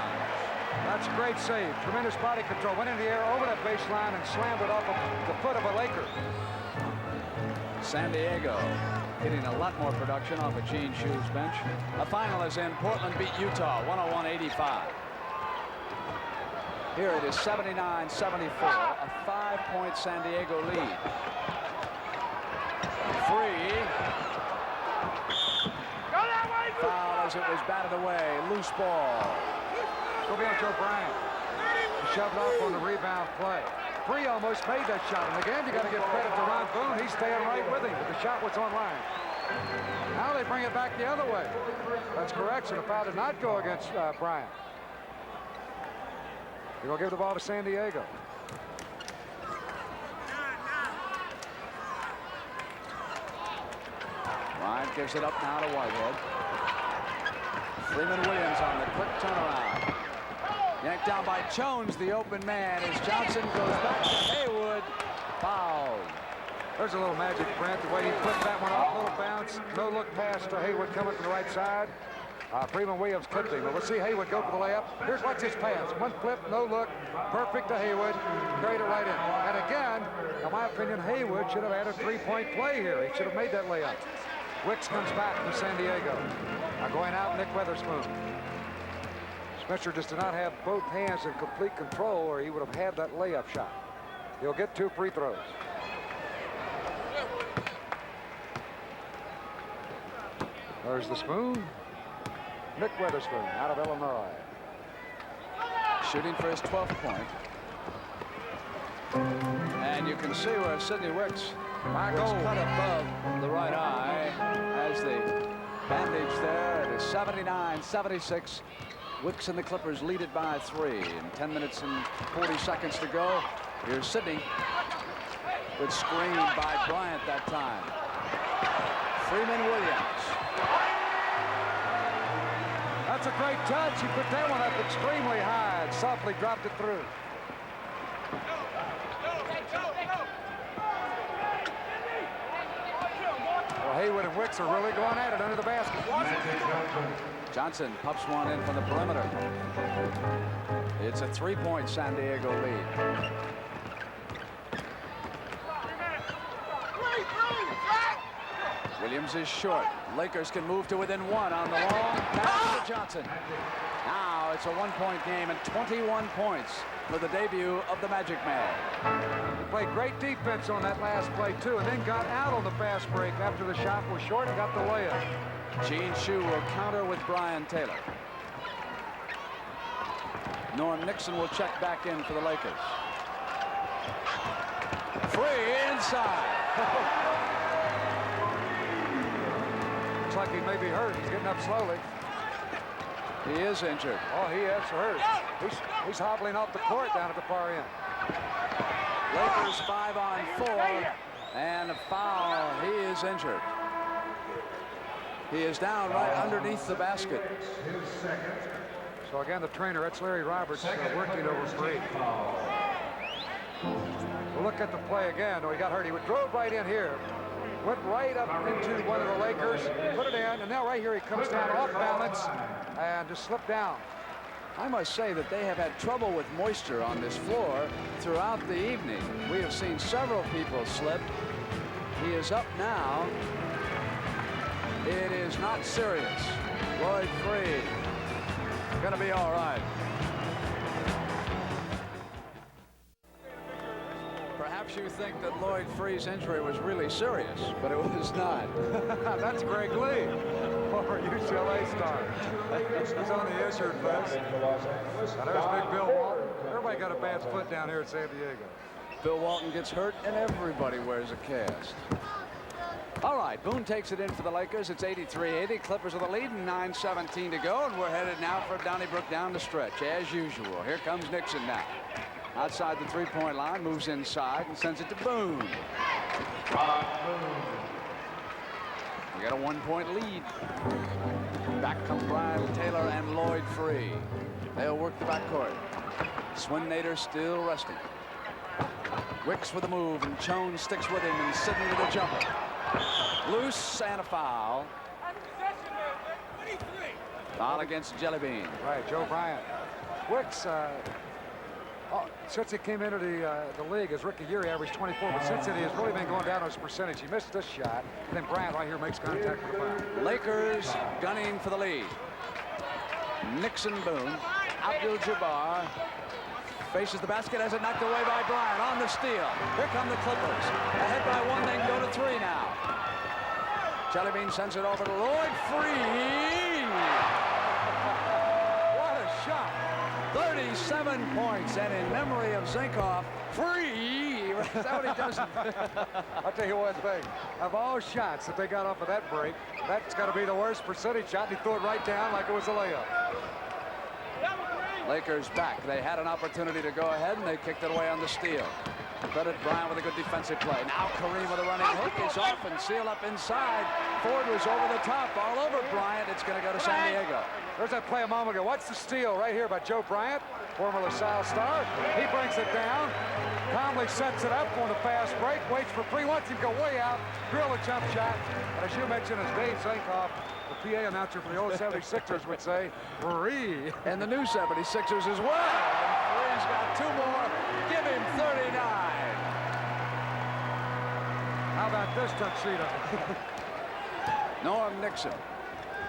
That's a great save. Tremendous body control. Went in the air over that baseline and slammed it off of the foot of a Laker. San Diego getting a lot more production off of Gene Shue's bench. A final is in. Portland beat Utah 101-85. Here it is 79-74, a 5-point San Diego lead. Free. Foul as it was batted away. Loose ball. Go be on Joe Bryant. He shoved off on the rebound play. Free almost made that shot. And again, you got to give credit to Ron Boone. he's staying right with him, but the shot was on line. Now they bring it back the other way. That's correct, so the foul did not go against Bryant. They're going to give the ball to San Diego. Bryant gives it up now to Whitehead. Freeman Williams on the quick turnaround. Yanked down by Jones, the open man, as Johnson goes back to Haywood. Foul. There's a little magic, Brent, the way he flipped that one off, little bounce, no look pass to Haywood coming from the right side. Freeman Williams clipped him, but we'll see Haywood go for the layup. Watch his pass. One flip, no look, perfect to Haywood, carried it right in. And again, in my opinion, Haywood should have had a three-point play here. He should have made that layup. Wicks comes back from San Diego. Now going out, Nick Weatherspoon. Spencer just did not have both hands in complete control, or he would have had that layup shot. He'll get 2 free throws. There's the spoon. Nick Weatherspoon out of Illinois. Shooting for his 12th point. And you can see where Sidney Wicks was cut above the right eye as the bandage there. It is 79-76. Wicks and the Clippers lead it by 3. In 10 minutes and 40 seconds to go. Here's Sidney. Good screen by Bryant that time. Freeman Williams. That's a great touch. He put that one up extremely high and softly dropped it through. Well, Haywood and Wicks are really going at it under the basket. Johnson pops one in from the perimeter. It's a 3-point San Diego lead. Williams is short. Lakers can move to within 1 on the long pass to Johnson. Now it's a 1-point game and 21 points for the debut of the Magic Man. He played great defense on that last play, too, and then got out on the fast break after the shot was short and got the layup. Gene Shue will counter with Brian Taylor. Norm Nixon will check back in for the Lakers. Free inside. Looks like he may be hurt. He's getting up slowly. He is injured. Oh, he is hurt. He's hobbling off the court down at the far end. Lakers 5 on 4 and a foul. He is injured. He is down right underneath the basket. So again, the trainer, that's Larry Roberts, working over Free. We'll look at the play again. Oh, he got hurt. He drove right in here. Went right up into one of the Lakers, put it in, and now right here he comes down off balance and just slipped down. I must say that they have had trouble with moisture on this floor throughout the evening. We have seen several people slip. He is up now. It is not serious. Lloyd Free gonna be all right. Perhaps you think that Lloyd Free's injury was really serious, but it was not. That's Greg Lee, former UCLA star. He's on the injured list. Now there's Big Bill Walton. Everybody got a bad foot down here at San Diego. Bill Walton gets hurt, and everybody wears a cast. All right, Boone takes it in for the Lakers. It's 83-80. Clippers with the lead and 9:17 to go, and we're headed now for Donnybrook down the stretch, as usual. Here comes Nixon now. Outside the three-point line, moves inside and sends it to Boone. We got a 1-point lead. Back come Brian Taylor and Lloyd Free. They'll work the backcourt. Swinnator still resting. Wicks with a move, and Jones sticks with him, and Sidney with a jumper. Loose and a foul. Foul against Jellybean. Right, Joe Bryant. Wicks, since he came into the league as rookie year, he averaged 24, but since then he has really been going down on his percentage. He missed this shot, and then Bryant right here makes contact with the foul. Lakers gunning for the lead. Nixon Boone. Abdul-Jabbar faces the basket, has it knocked away by Bryant on the steal. Here come the Clippers. Ahead by 1, they can go to 3 now. Jellybean sends it over to Lloyd Free. What a shot. 37 points, and in memory of Zinkoff, Free Is that what he does? I'll tell you one thing. Of all shots that they got off of that break, that's got to be the worst percentage shot. He threw it right down like it was a layup. Lakers back. They had an opportunity to go ahead, and they kicked it away on the steal. Credit Bryant with a good defensive play. Now Kareem with a running hook is off and seal up inside. Ford was over the top, all over Bryant. It's going to go to San Diego. There's that play a moment ago. Watch the steal right here by Joe Bryant, former LaSalle star. He brings it down. Conley sets it up on the fast break, waits for free, wants him to go way out, drill a jump shot. And as you mentioned, as Dave Sankoff, the PA announcer for the old 76ers would say, free. And the new 76ers as well. And Free's got two more. Give him 39. How about this tuxedo? Norm Nixon.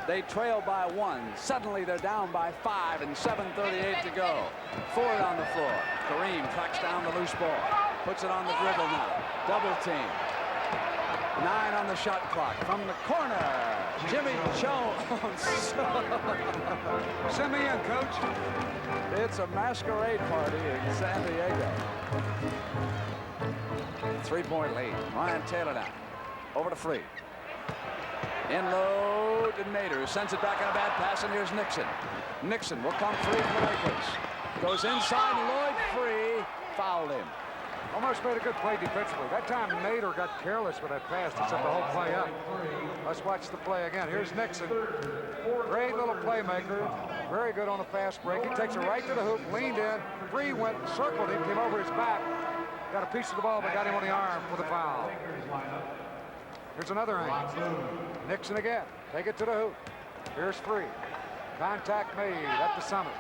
They trail by 1. Suddenly they're down by 5 and 7:38 to go. Ford on the floor. Kareem tracks down the loose ball. Puts it on the dribble now. Double team. 9 on the shot clock. From the corner, Jimmy Jones. Send me in, coach. It's a masquerade party in San Diego. 3-point lead. Ryan Taylor now. Over to Free. In low to Nader. Sends it back on a bad pass, and here's Nixon. Nixon will come free for the Lakers. Goes inside. Lloyd Free fouled him. Almost made a good play defensively. That time Nader got careless with that pass to set the whole play up. Let's watch the play again. Here's Nixon. Great little playmaker. Very good on the fast break. He takes it right to the hoop, leaned in. Free went, circled him, came over his back. Got a piece of the ball, but got him on the arm for the foul. Here's another angle. Nixon again. Take it to the hoop. Here's Free. Contact made at the summit.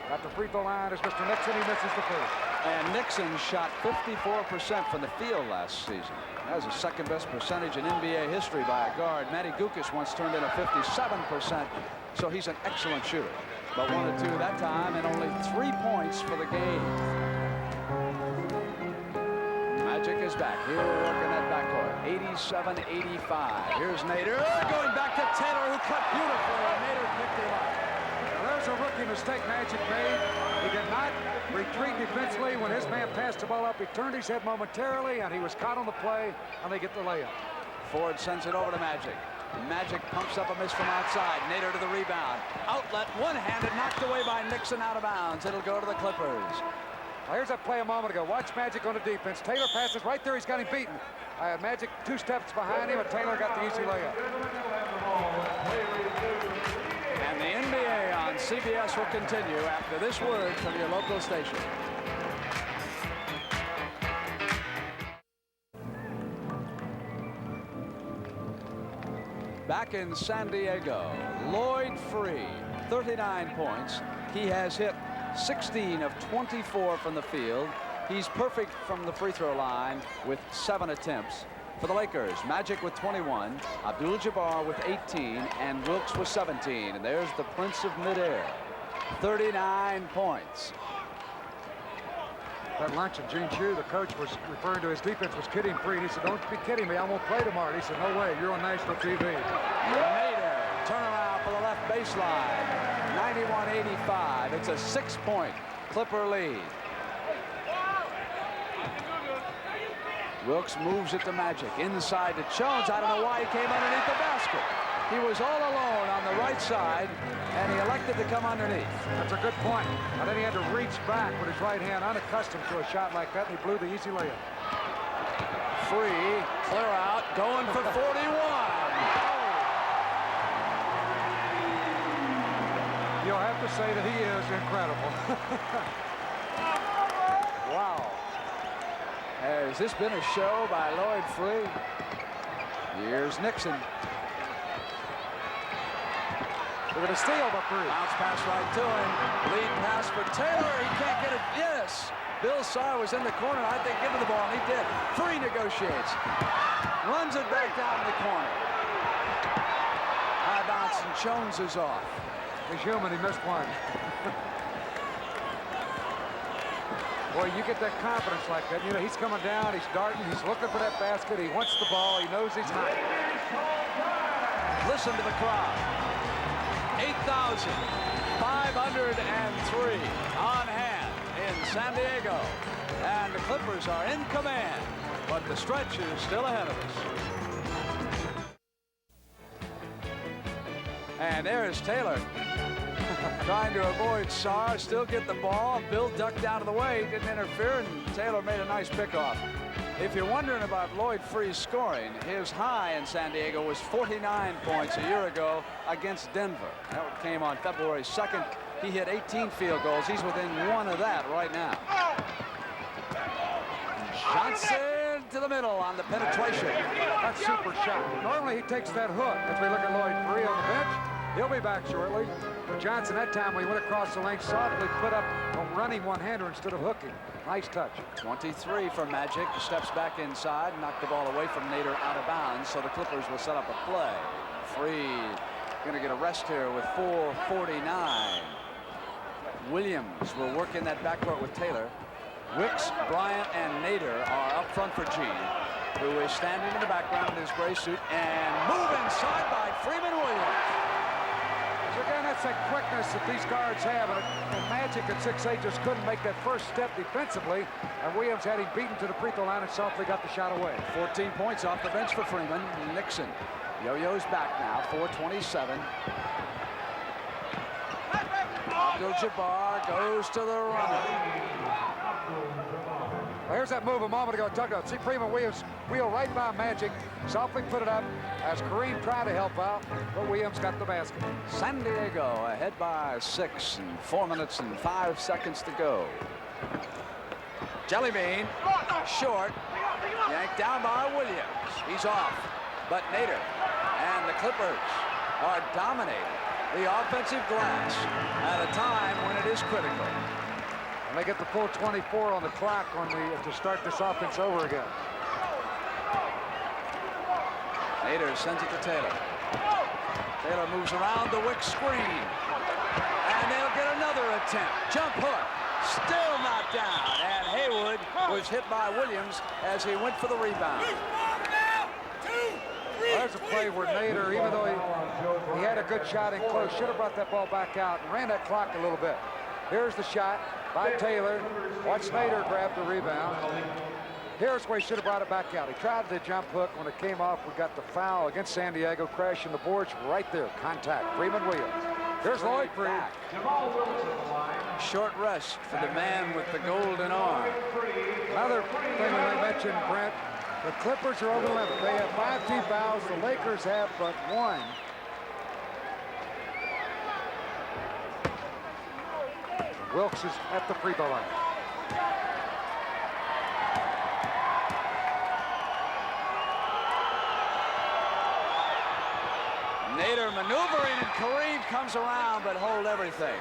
At the free throw line is Mr. Nixon. He misses the first. And Nixon shot 54% from the field last season. That was the second best percentage in NBA history by a guard. Matty Gukas once turned in a 57%, so he's an excellent shooter. But 1 or 2 that time, and only 3 points for the game. Magic is back. Here working that backcourt. 87-85. Here's Nader. Going back to Taylor, who cut beautifully. And Nader picked him up. There's a rookie mistake Magic made. He did not retreat defensively. When his man passed the ball up, he turned his head momentarily, and he was caught on the play, and they get the layup. Ford sends it over to Magic. Magic pumps up a miss from outside. Nader to the rebound. Outlet, one-handed, knocked away by Nixon out of bounds. It'll go to the Clippers. Well, here's that play a moment ago. Watch Magic on the defense. Taylor passes right there. He's got him beaten. Magic 2 steps behind him, and Taylor got the easy layup. And the NBA on CBS will continue after this word from your local station. Back in San Diego, Lloyd Free, 39 points. He has hit 16 of 24 from the field. He's perfect from the free throw line with 7 attempts. For the Lakers, Magic with 21, Abdul-Jabbar with 18, and Wilkes with 17. And there's the Prince of Midair, 39 points. At lunch, and Gene Shue, the coach, was referring to his defense, was kidding Free. He said, "Don't be kidding me. I won't play tomorrow." He said, "No way. You're on national TV." Nader, turnaround for the left baseline, 91-85. It's a 6-point Clipper lead. Wilkes moves it to Magic. Inside to Jones. I don't know why he came underneath the basket. He was all alone on the right side, and he elected to come underneath. That's a good point. And then he had to reach back with his right hand, unaccustomed to a shot like that, and he blew the easy layup. Free, clear out, going for 41. You'll have to say that he is incredible. Wow. Has this been a show by Lloyd Free? Here's Nixon. They're going to steal the Free. Bounce pass right to him. Lead pass for Taylor. He can't get it. Yes. Bill Saar was in the corner. I think give him the ball, and he did. Free negotiates. Runs it back down the corner. High bounce, and Jones is off. He's human. He missed one. Boy, you get that confidence like that. You know, he's coming down. He's darting. He's looking for that basket. He wants the ball. He knows he's hot. Listen to the crowd. 8,503 on hand in San Diego. And the Clippers are in command, but the stretch is still ahead of us. And there's Taylor. Trying to avoid Sarr, still get the ball. Bill ducked out of the way, didn't interfere, and Taylor made a nice pickoff. If you're wondering about Lloyd Freeh's scoring, his high in San Diego was 49 points a year ago against Denver. That came on February 2nd. He hit 18 field goals. He's within one of that right now. Johnson to the middle on the penetration. That's super shot. Normally he takes that hook. As we look at Lloyd Freeh on the bench, he'll be back shortly. But Johnson, that time when he went across the lane, softly put up a running one-hander instead of hooking. Nice touch. 23 for Magic. Steps back inside, knocked the ball away from Nader out of bounds, so the Clippers will set up a play. Freeh going to get a rest here with 4:49. Williams will work in that backcourt with Taylor. Wicks, Bryant, and Nader are up front for Gene, who is standing in the background in his gray suit and moved inside by Freeman Williams. So again, that's that quickness that these guards have, and Magic at 6'8" just couldn't make that first step defensively, and Williams had him beaten to the free throw line and softly got the shot away. 14 points off the bench for Freeman. Nixon. Yo-yo's back now, 4:27. Abdul-Jabbar goes to the runner. Well, here's that move a moment ago. See Freeman Williams wheel right by Magic, softly put it up as Kareem tried to help out, but Williams got the basket. San Diego ahead by 6 and 4 minutes and 5 seconds to go. Jellybean, short, yanked down by Williams. He's off, but Nader and the Clippers are dominating the offensive glass at a time when it is critical. And they get the full 24 on the clock to start this offense over again. Nader sends it to Taylor. Taylor moves around the Wick screen. And they'll get another attempt. Jump hook. Still not down. And Haywood was hit by Williams as he went for the rebound. Well, there's a play where Nader, even though he had a good shot in close, should have brought that ball back out and ran that clock a little bit. Here's the shot by Taylor. Watch Nader grab the rebound. Here's where he should have brought it back out. He tried the jump hook. When it came off, we got the foul against San Diego, crashing the boards right there. Contact. Freeman Williams. Here's Lloyd Freeh. Short rest for the man with the golden arm. Another thing that I mentioned, Brent, the Clippers are over the limit. They have 5 team fouls. The Lakers have but 1. Wilkes is at the free throw line. Nader maneuvering, and Kareem comes around, but hold everything.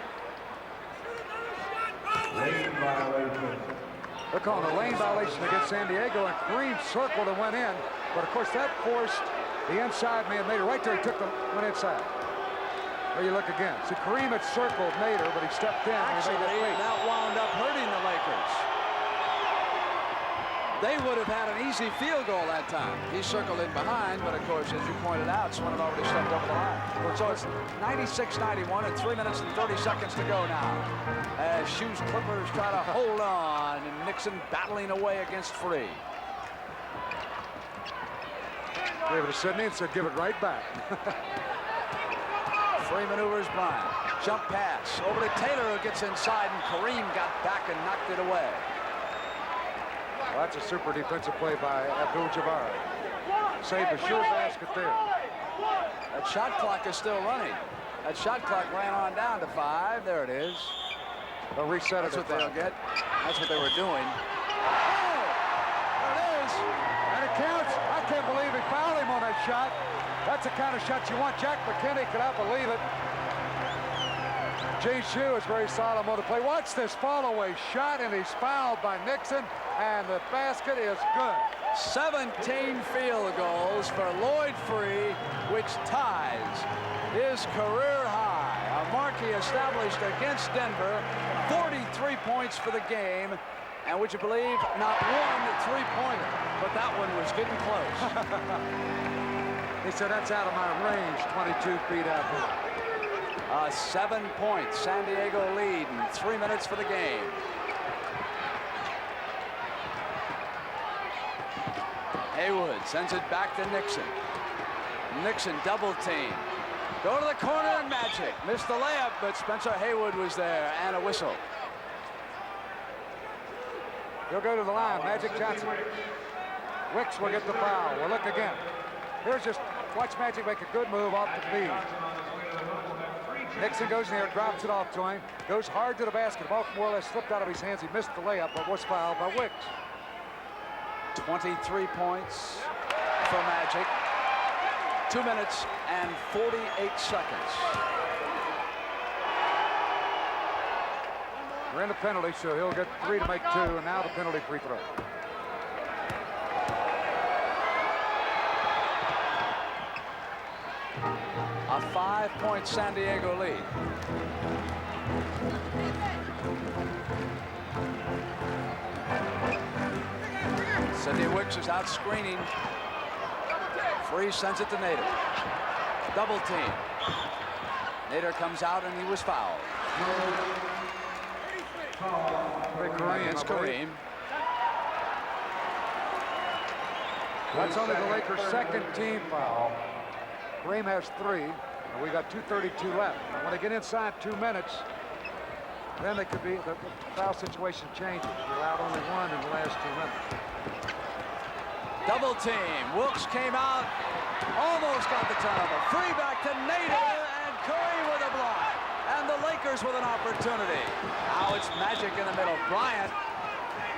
Lane violation. They're calling a lane violation against San Diego, and Kareem circled and went in. But of course, that forced the inside man, Nader, right there. He went inside. There you look again. See, Kareem had circled Nader, but he stepped in. Actually, that wound up hurting the Lakers. They would have had an easy field goal that time. He circled in behind, but of course, as you pointed out, Swin had already stepped over the line. So it's 96-91 and 3 minutes and 30 seconds to go now. As Shoes Clippers try to hold on, and Nixon battling away against Freeh. Gave it to Sidney and said, give it right back. Freeh maneuvers Bryant. Jump pass over to Taylor, who gets inside, and Kareem got back and knocked it away. Well, that's a super defensive play by Abdul-Jabbar. Saved a sure basket there. That shot clock is still running. That shot clock ran on down to 5. There it is. They'll reset it. That's what they'll get. That's what they were doing. Oh! There it is. And it counts. I can't believe he fouled him on that shot. That's the kind of shot you want. Jack McKinney could not believe it. Gene Shue is very solemn on the play. Watch this follow-away shot, and he's fouled by Nixon, and the basket is good. 17 field goals for Lloyd Freeh, which ties his career high. A mark he established against Denver. 43 points for the game. And would you believe, not one three-pointer, but that one was getting close. He said, that's out of my range, 22 feet out there. 7 points, San Diego lead, and 3 minutes for the game. Haywood sends it back to Nixon. Nixon double team. Go to the corner and Magic. Missed the layup, but Spencer Haywood was there and a whistle. He'll go to the line. Magic Johnson. Wicks will get the foul. We'll look again. Here's just watch Magic make a good move off the feed. Nixon goes in there, drops it off to him, goes hard to the basket. Ball more or less slipped out of his hands. He missed the layup, but was fouled by Wicks. 23 points for Magic. 2 minutes and 48 seconds. We're in the penalty, so he'll get 3 to make 2, and now the penalty free throw. A 5-point San Diego lead. Sidney Wicks is out screening. Free sends it to Nader. Double team. Nader comes out and he was fouled. It's Kareem. That's only the Lakers' second team foul. Kareem has 3, and we got 2:32 left. And when they get inside 2 minutes, then they could be, the foul situation changes. You're allowed only 1 in the last 2 minutes. Double team. Wilkes came out, almost got the turnover. Free back to Nader, and Curry with a block. And the Lakers with an opportunity. Now it's Magic in the middle. Bryant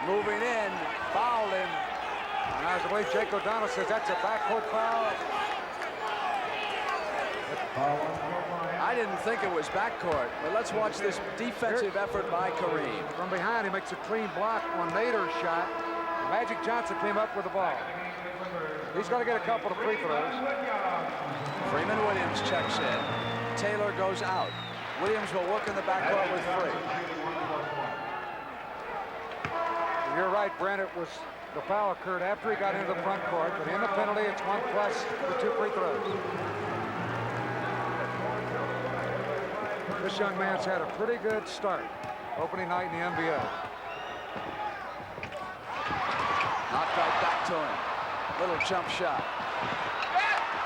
moving in, fouled him. And I believe Jake O'Donnell says that's a backcourt foul. I didn't think it was backcourt, but let's watch this defensive effort by Kareem. From behind, he makes a clean block on Nader's shot. Magic Johnson came up with the ball. He's got to get a couple of free throws. Freeman Williams checks in. Taylor goes out. Williams will work in the backcourt with Free. You're right, Brent. It was the foul occurred after he got into the front court, but in the penalty, it's 1 plus the 2 free throws. This young man's had a pretty good start opening night in the NBA. Knocked right back to him. Little jump shot.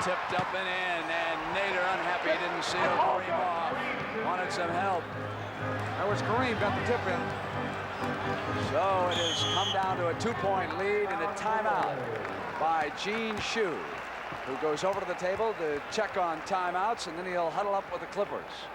Tipped up and in, and Nader unhappy he didn't seal Kareem off. Wanted some help. That was Kareem got the tip in. So it has come down to a 2-point lead and a timeout by Gene Shue, who goes over to the table to check on timeouts, and then he'll huddle up with the Clippers.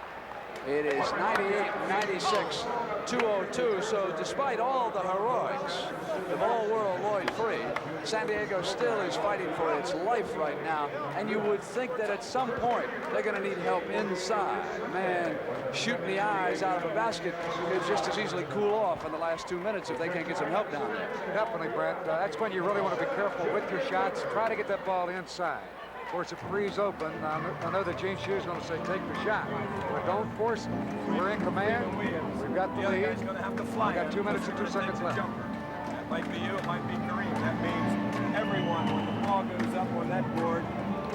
It is 98-96, 2:02, so despite all the heroics of all-world Lloyd Free, San Diego still is fighting for its life right now, and you would think that at some point they're going to need help inside. Man, shooting the eyes out of a basket could just as easily cool off in the last 2 minutes if they can't get some help down there. Definitely, Brent. That's when you really want to be careful with your shots. Try to get that ball inside. Of course, if Free's open, I know that Gene Shue's going to say take the shot, but don't force it. We're in command. We've got the lead. Going to have to fly. We've got 2 minutes and 2 seconds left. That might be you, it might be Kareem. That means everyone, when the ball goes up on that board,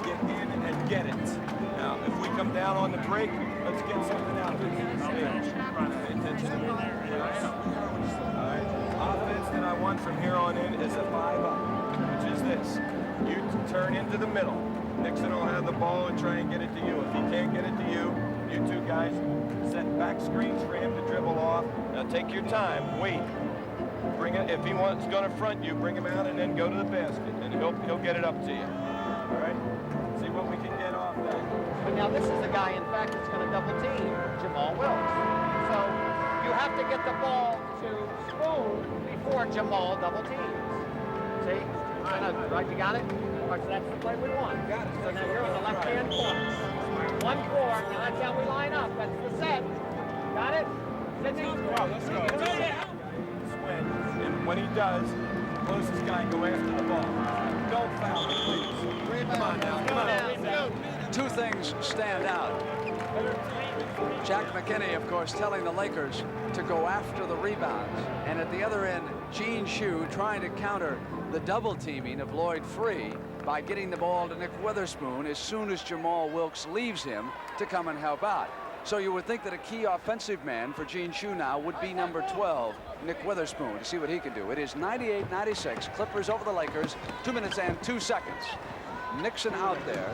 get in and get it. Now, if we come down on the break, let's get something out of it. Pay attention to me. All right. Offense that I want from here on in is a 5-up, which is this. You turn into the middle. Nixon will have the ball and try and get it to you. If he can't get it to you, you 2 guys set back screens for him to dribble off. Now take your time, wait. Bring it, if he wants going to front you, bring him out and then go to the basket, and he'll get it up to you. All right? See what we can get off that. But now this is the guy, in fact, that's going to double team Jamal Wilkes. So you have to get the ball to Spoon before Jamal double teams. See? Right, you got it? Right, so that's the play we want. Got it. So now you're on the left-hand corner. 1-4. Now that's how we line up. That's the set. Got it? Sidney? Let's go. And when he does, the closest guy go after the ball. Don't foul me, please. Come on now. Come on. 2 things stand out. Jack McKinney, of course, telling the Lakers to go after the rebounds. And at the other end, Gene Shue trying to counter the double teaming of Lloyd Free by getting the ball to Nick Witherspoon as soon as Jamal Wilkes leaves him to come and help out. So you would think that a key offensive man for Gene Shue now would be number 12, Nick Witherspoon, to see what he can do. It is 98-96. Clippers over the Lakers. 2 minutes and 2 seconds. Nixon out there.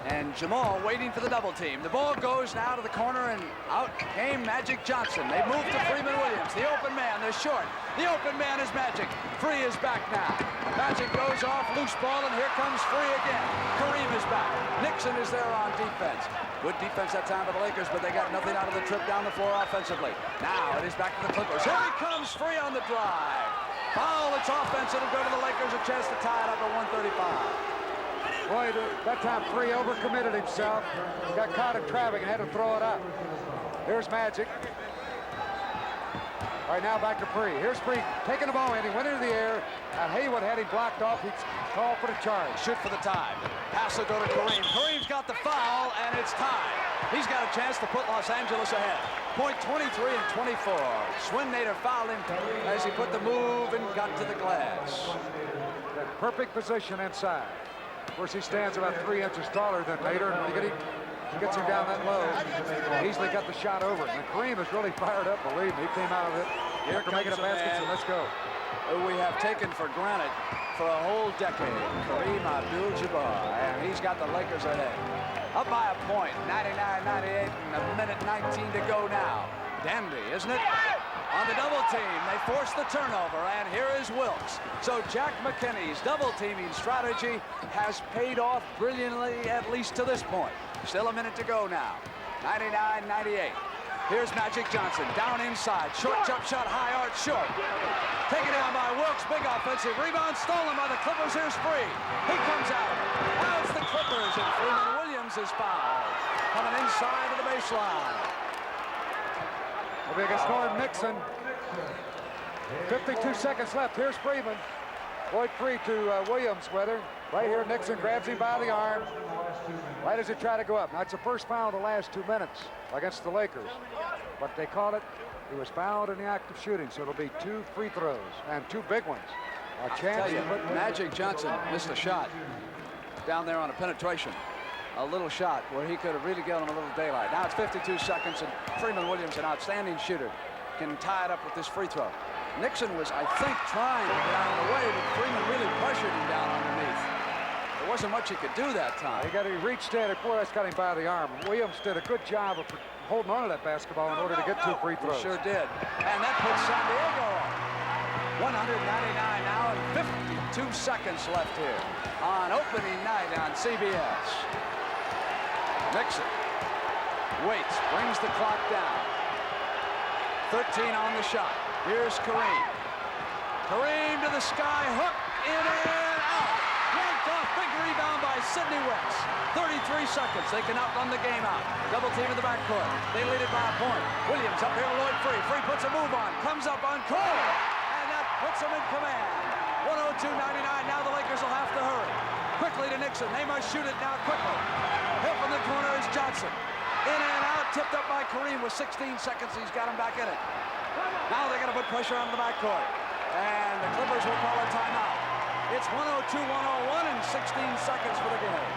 And Jamal waiting for the double team. The ball goes now to the corner, and out came Magic Johnson. They move to Freeman Williams. The open man, they're short. The open man is Magic. Free is back now. Magic goes off, loose ball, and here comes Free again. Kareem is back. Nixon is there on defense. Good defense that time by the Lakers, but they got nothing out of the trip down the floor offensively. Now it is back to the Clippers. Here he comes, Free on the drive. Foul, it's offense. It'll go to the Lakers, a chance to tie it up at 135. Boy, that time Free overcommitted himself. Got caught in traffic and had to throw it up. Here's Magic. Right now back to Free. Here's Free taking the ball in. He went into the air. And Haywood had him blocked off. He's called for the charge. Shoot for the tie. Pass will go to Kareem. Kareem's got the foul, and it's tied. He's got a chance to put Los Angeles ahead. Point 23 and 24. Swin Nader fouled him as he put the move and got to the glass. That perfect position inside. Of course, he stands about 3 inches taller than Nader, and when he gets him down that low, easily got the shot over. And Kareem is really fired up, believe me. He came out of it after making a basket, so let's go. Who we have taken for granted for a whole decade, Kareem Abdul-Jabbar, and he's got the Lakers ahead. Up by a point, 99-98, and a minute 19 to go now. Dandy, isn't it? On the double team, they force the turnover, and here is Wilkes. So Jack McKinney's double teaming strategy has paid off brilliantly, at least to this point. Still a minute to go now. 99-98. Here's Magic Johnson down inside. Short jump shot, high arch, short. Taken down by Wilkes. Big offensive rebound, stolen by the Clippers. Here's Free. He comes out. Now it's the Clippers, and Freeman Williams is fouled. Coming inside of the baseline. Will be against Norm Nixon. 52 seconds left. Here's Freeman. Lloyd Free to Williams with her. Right here, Nixon grabs him by the arm. Right as he tried to go up. Now, it's the first foul in the last 2 minutes against the Lakers. But they call it, he was fouled in the act of shooting, so it'll be 2 free throws and 2 big ones. A chance to put Magic Johnson missed a shot down there on a penetration. A little shot where he could have really given him a little daylight. Now it's 52 seconds, and Freeman Williams, an outstanding shooter, can tie it up with this free throw. Nixon was, I think, trying to get out of the way, but Freeman really pressured him down underneath. There wasn't much he could do that time. He reached in, and boy, that's got him by the arm. Williams did a good job of holding on to that basketball in order to get 2 free throws. He sure did. And that puts San Diego on. 199 now, and 52 seconds left here on opening night on CBS. Nixon waits, brings the clock down. 13 on the shot. Here's Kareem. Kareem to the sky, hook, in and out. Yanked off, big rebound by Sidney West. 33 seconds, they can outrun the game out. Double team in the backcourt. They lead it by a point. Williams up here with Lloyd Free. Free puts a move on, comes up on Cole, and that puts him in command. 102-99, now the Lakers will have to hurry. Quickly to Nixon, they must shoot it now quickly. Hit from the corner is Johnson. In and out, tipped up by Kareem with 16 seconds. He's got him back in it. Now they're going to put pressure on the backcourt. And the Clippers will call a timeout. It's 102-101 and 16 seconds for the game.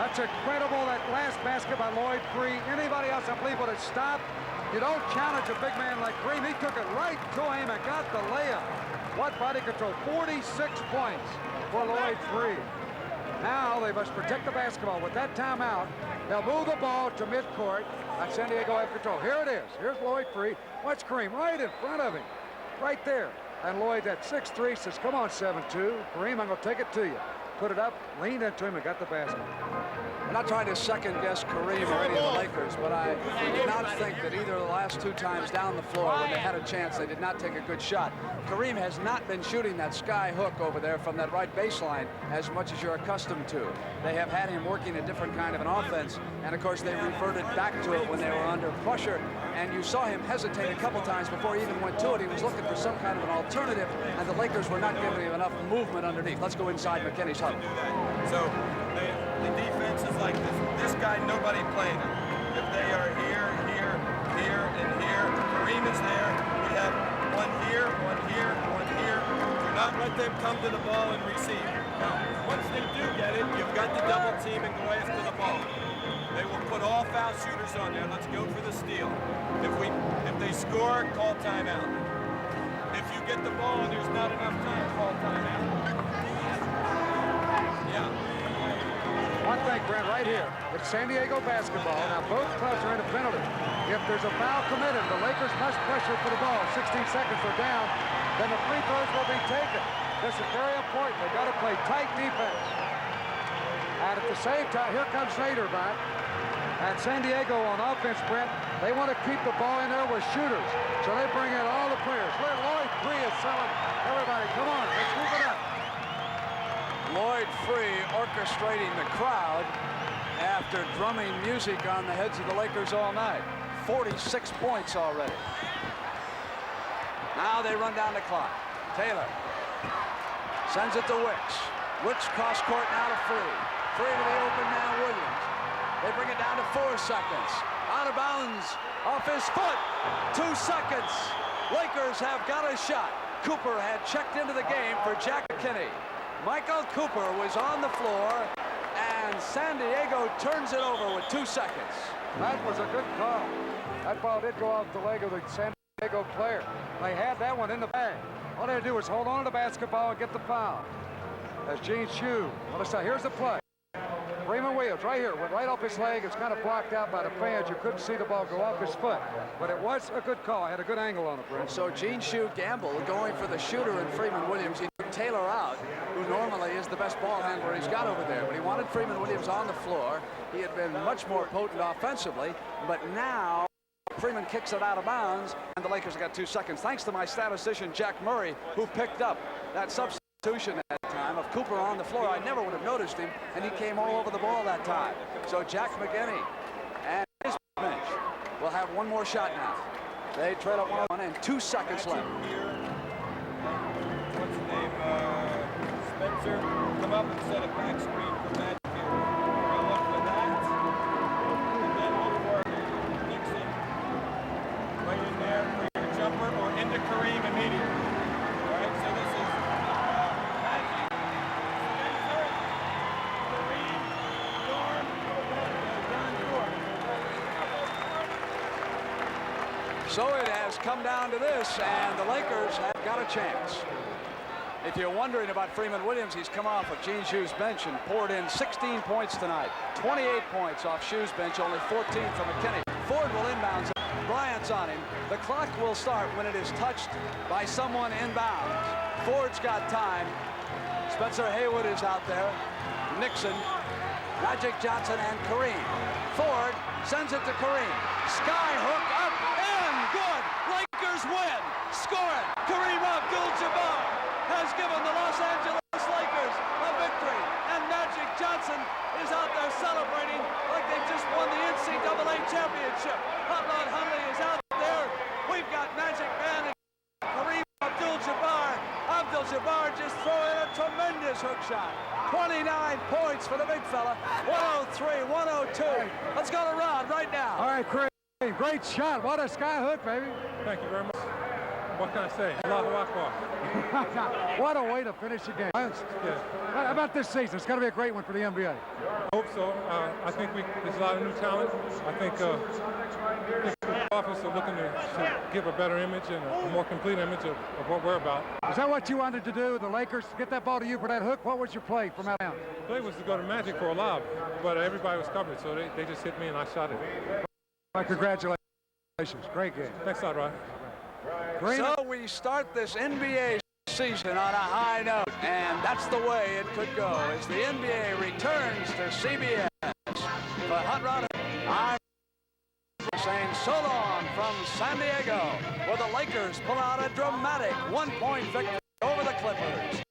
That's incredible, that last basket by Lloyd Free. Anybody else, I believe, would have stopped. You don't challenge a big man like Kareem. He took it right to him and got the layup. What body control? 46 points for Lloyd Free. Now they must protect the basketball. With that timeout, they'll move the ball to midcourt. And San Diego have control. Here it is. Here's Lloyd Free. Watch Kareem right in front of him. Right there. And Lloyd at 6'3" says, come on, 7'2". Kareem, I'm going to take it to you. Put it up, leaned into him, and got the basket. I'm not trying to second-guess Kareem or any of the Lakers, but I do not think that either of the last 2 times down the floor when they had a chance, they did not take a good shot. Kareem has not been shooting that sky hook over there from that right baseline as much as you're accustomed to. They have had him working a different kind of an offense, and of course they reverted back to it when they were under pressure, and you saw him hesitate a couple times before he even went to it. He was looking for some kind of an alternative, and the Lakers were not giving him enough movement underneath. Let's go inside McKinney's huddle. So the defense is like this guy, nobody playing him. If they are here, and here, Kareem is there. We have one here, one here, one here. Do not let them come to the ball and receive. Now, once they do get it, you've got to double team and go after the ball. They will put all foul shooters on there. Let's go for the steal. If they score, call timeout. If you get the ball and there's not enough time, call timeout. Yeah. One thing, Brent, right here. It's San Diego basketball. Now, both clubs are in a penalty. If there's a foul committed, the Lakers must pressure for the ball. 16 seconds are down. Then the free throws will be taken. This is very important. They've got to play tight defense. And at the same time, here comes Nader back. And San Diego on offense, Brent, they want to keep the ball in there with shooters. So they bring in all the players. Lloyd Free is selling. Everybody, come on, let's move it up. Lloyd Free orchestrating the crowd after drumming music on the heads of the Lakers all night. 46 points already. Now they run down the clock. Taylor sends it to Wicks. Wicks cross court now to Free. Free to the open man, Williams. They bring it down to 4 seconds. Out of bounds, off his foot. 2 seconds. Lakers have got a shot. Cooper had checked into the game for Jack McKinney. Michael Cooper was on the floor, and San Diego turns it over with 2 seconds. That was a good call. That ball did go off the leg of the San Diego player. They had that one in the bag. All they had to do was hold on to the basketball and get the foul. As Gene Shue. Well, here's the play. Freeman Williams right here, went right off his leg. It's kind of blocked out by the fans. You couldn't see the ball go off his foot. But it was a good call. I had a good angle on it, Brent. So Gene Shue gambled going for the shooter in Freeman Williams. He took Taylor out, who normally is the best ball handler he's got over there. But he wanted Freeman Williams on the floor. He had been much more potent offensively. But now Freeman kicks it out of bounds, and the Lakers have got 2 seconds. Thanks to my statistician, Jack Murray, who picked up that substitution at that time of Cooper on the floor. I never would have noticed him, and he came all over the ball that time. So Jack McKinney and his bench will have one more shot now. They trail up 1-1 and 2 seconds left. What's his name? Spencer. Come up and set a back screen for Magic here. We'll look for that. And then look for Nixon. Right in there for your jumper or into Kareem immediately. All right, so this is Magic, Spencer, Kareem, Dorn, Don Dorn. So it has come down to this, and the Lakers have got a chance. If you're wondering about Freeman Williams, he's come off of Gene Shue's bench and poured in 16 points tonight. 28 points off Shue's bench, only 14 from McKinney. Ford will inbounds. Bryant's on him. The clock will start when it is touched by someone inbounds. Ford's got time. Spencer Haywood is out there. Nixon, Magic Johnson, and Kareem. Ford sends it to Kareem. Sky hook up and good. Lakers win. Score it. Kareem Abdul-Jabbar has given the Los Angeles Lakers a victory, and Magic Johnson is out there celebrating like they just won the NCAA championship. Hot Rod Hundley is out there. We've got Magic Man and Kareem Abdul-Jabbar. Abdul-Jabbar just throwing a tremendous hook shot. 29 points for the big fella. 103, 102. Let's go to Rod right now. All right, Craig. Great shot. What a sky hook, baby. Thank you very much. What can I say? Allahu Akbar. What a way to finish the game. Yeah. How about this season? It's got to be a great one for the NBA. I hope so. I think there's a lot of new talent. I think the office are looking to give a better image and a more complete image of what we're about. Is that what you wanted to do, the Lakers? Get that ball to you for that hook? What was your play from out down? The play was to go to Magic for a lob, but everybody was covered, so they just hit me and I shot it. Well, congratulations. Great game. Thanks a lot, Rod. So we start this NBA season on a high note, and that's the way it could go as the NBA returns to CBS. For Hot Rod, I'm saying so long from San Diego, where the Lakers pull out a dramatic 1-point victory over the Clippers.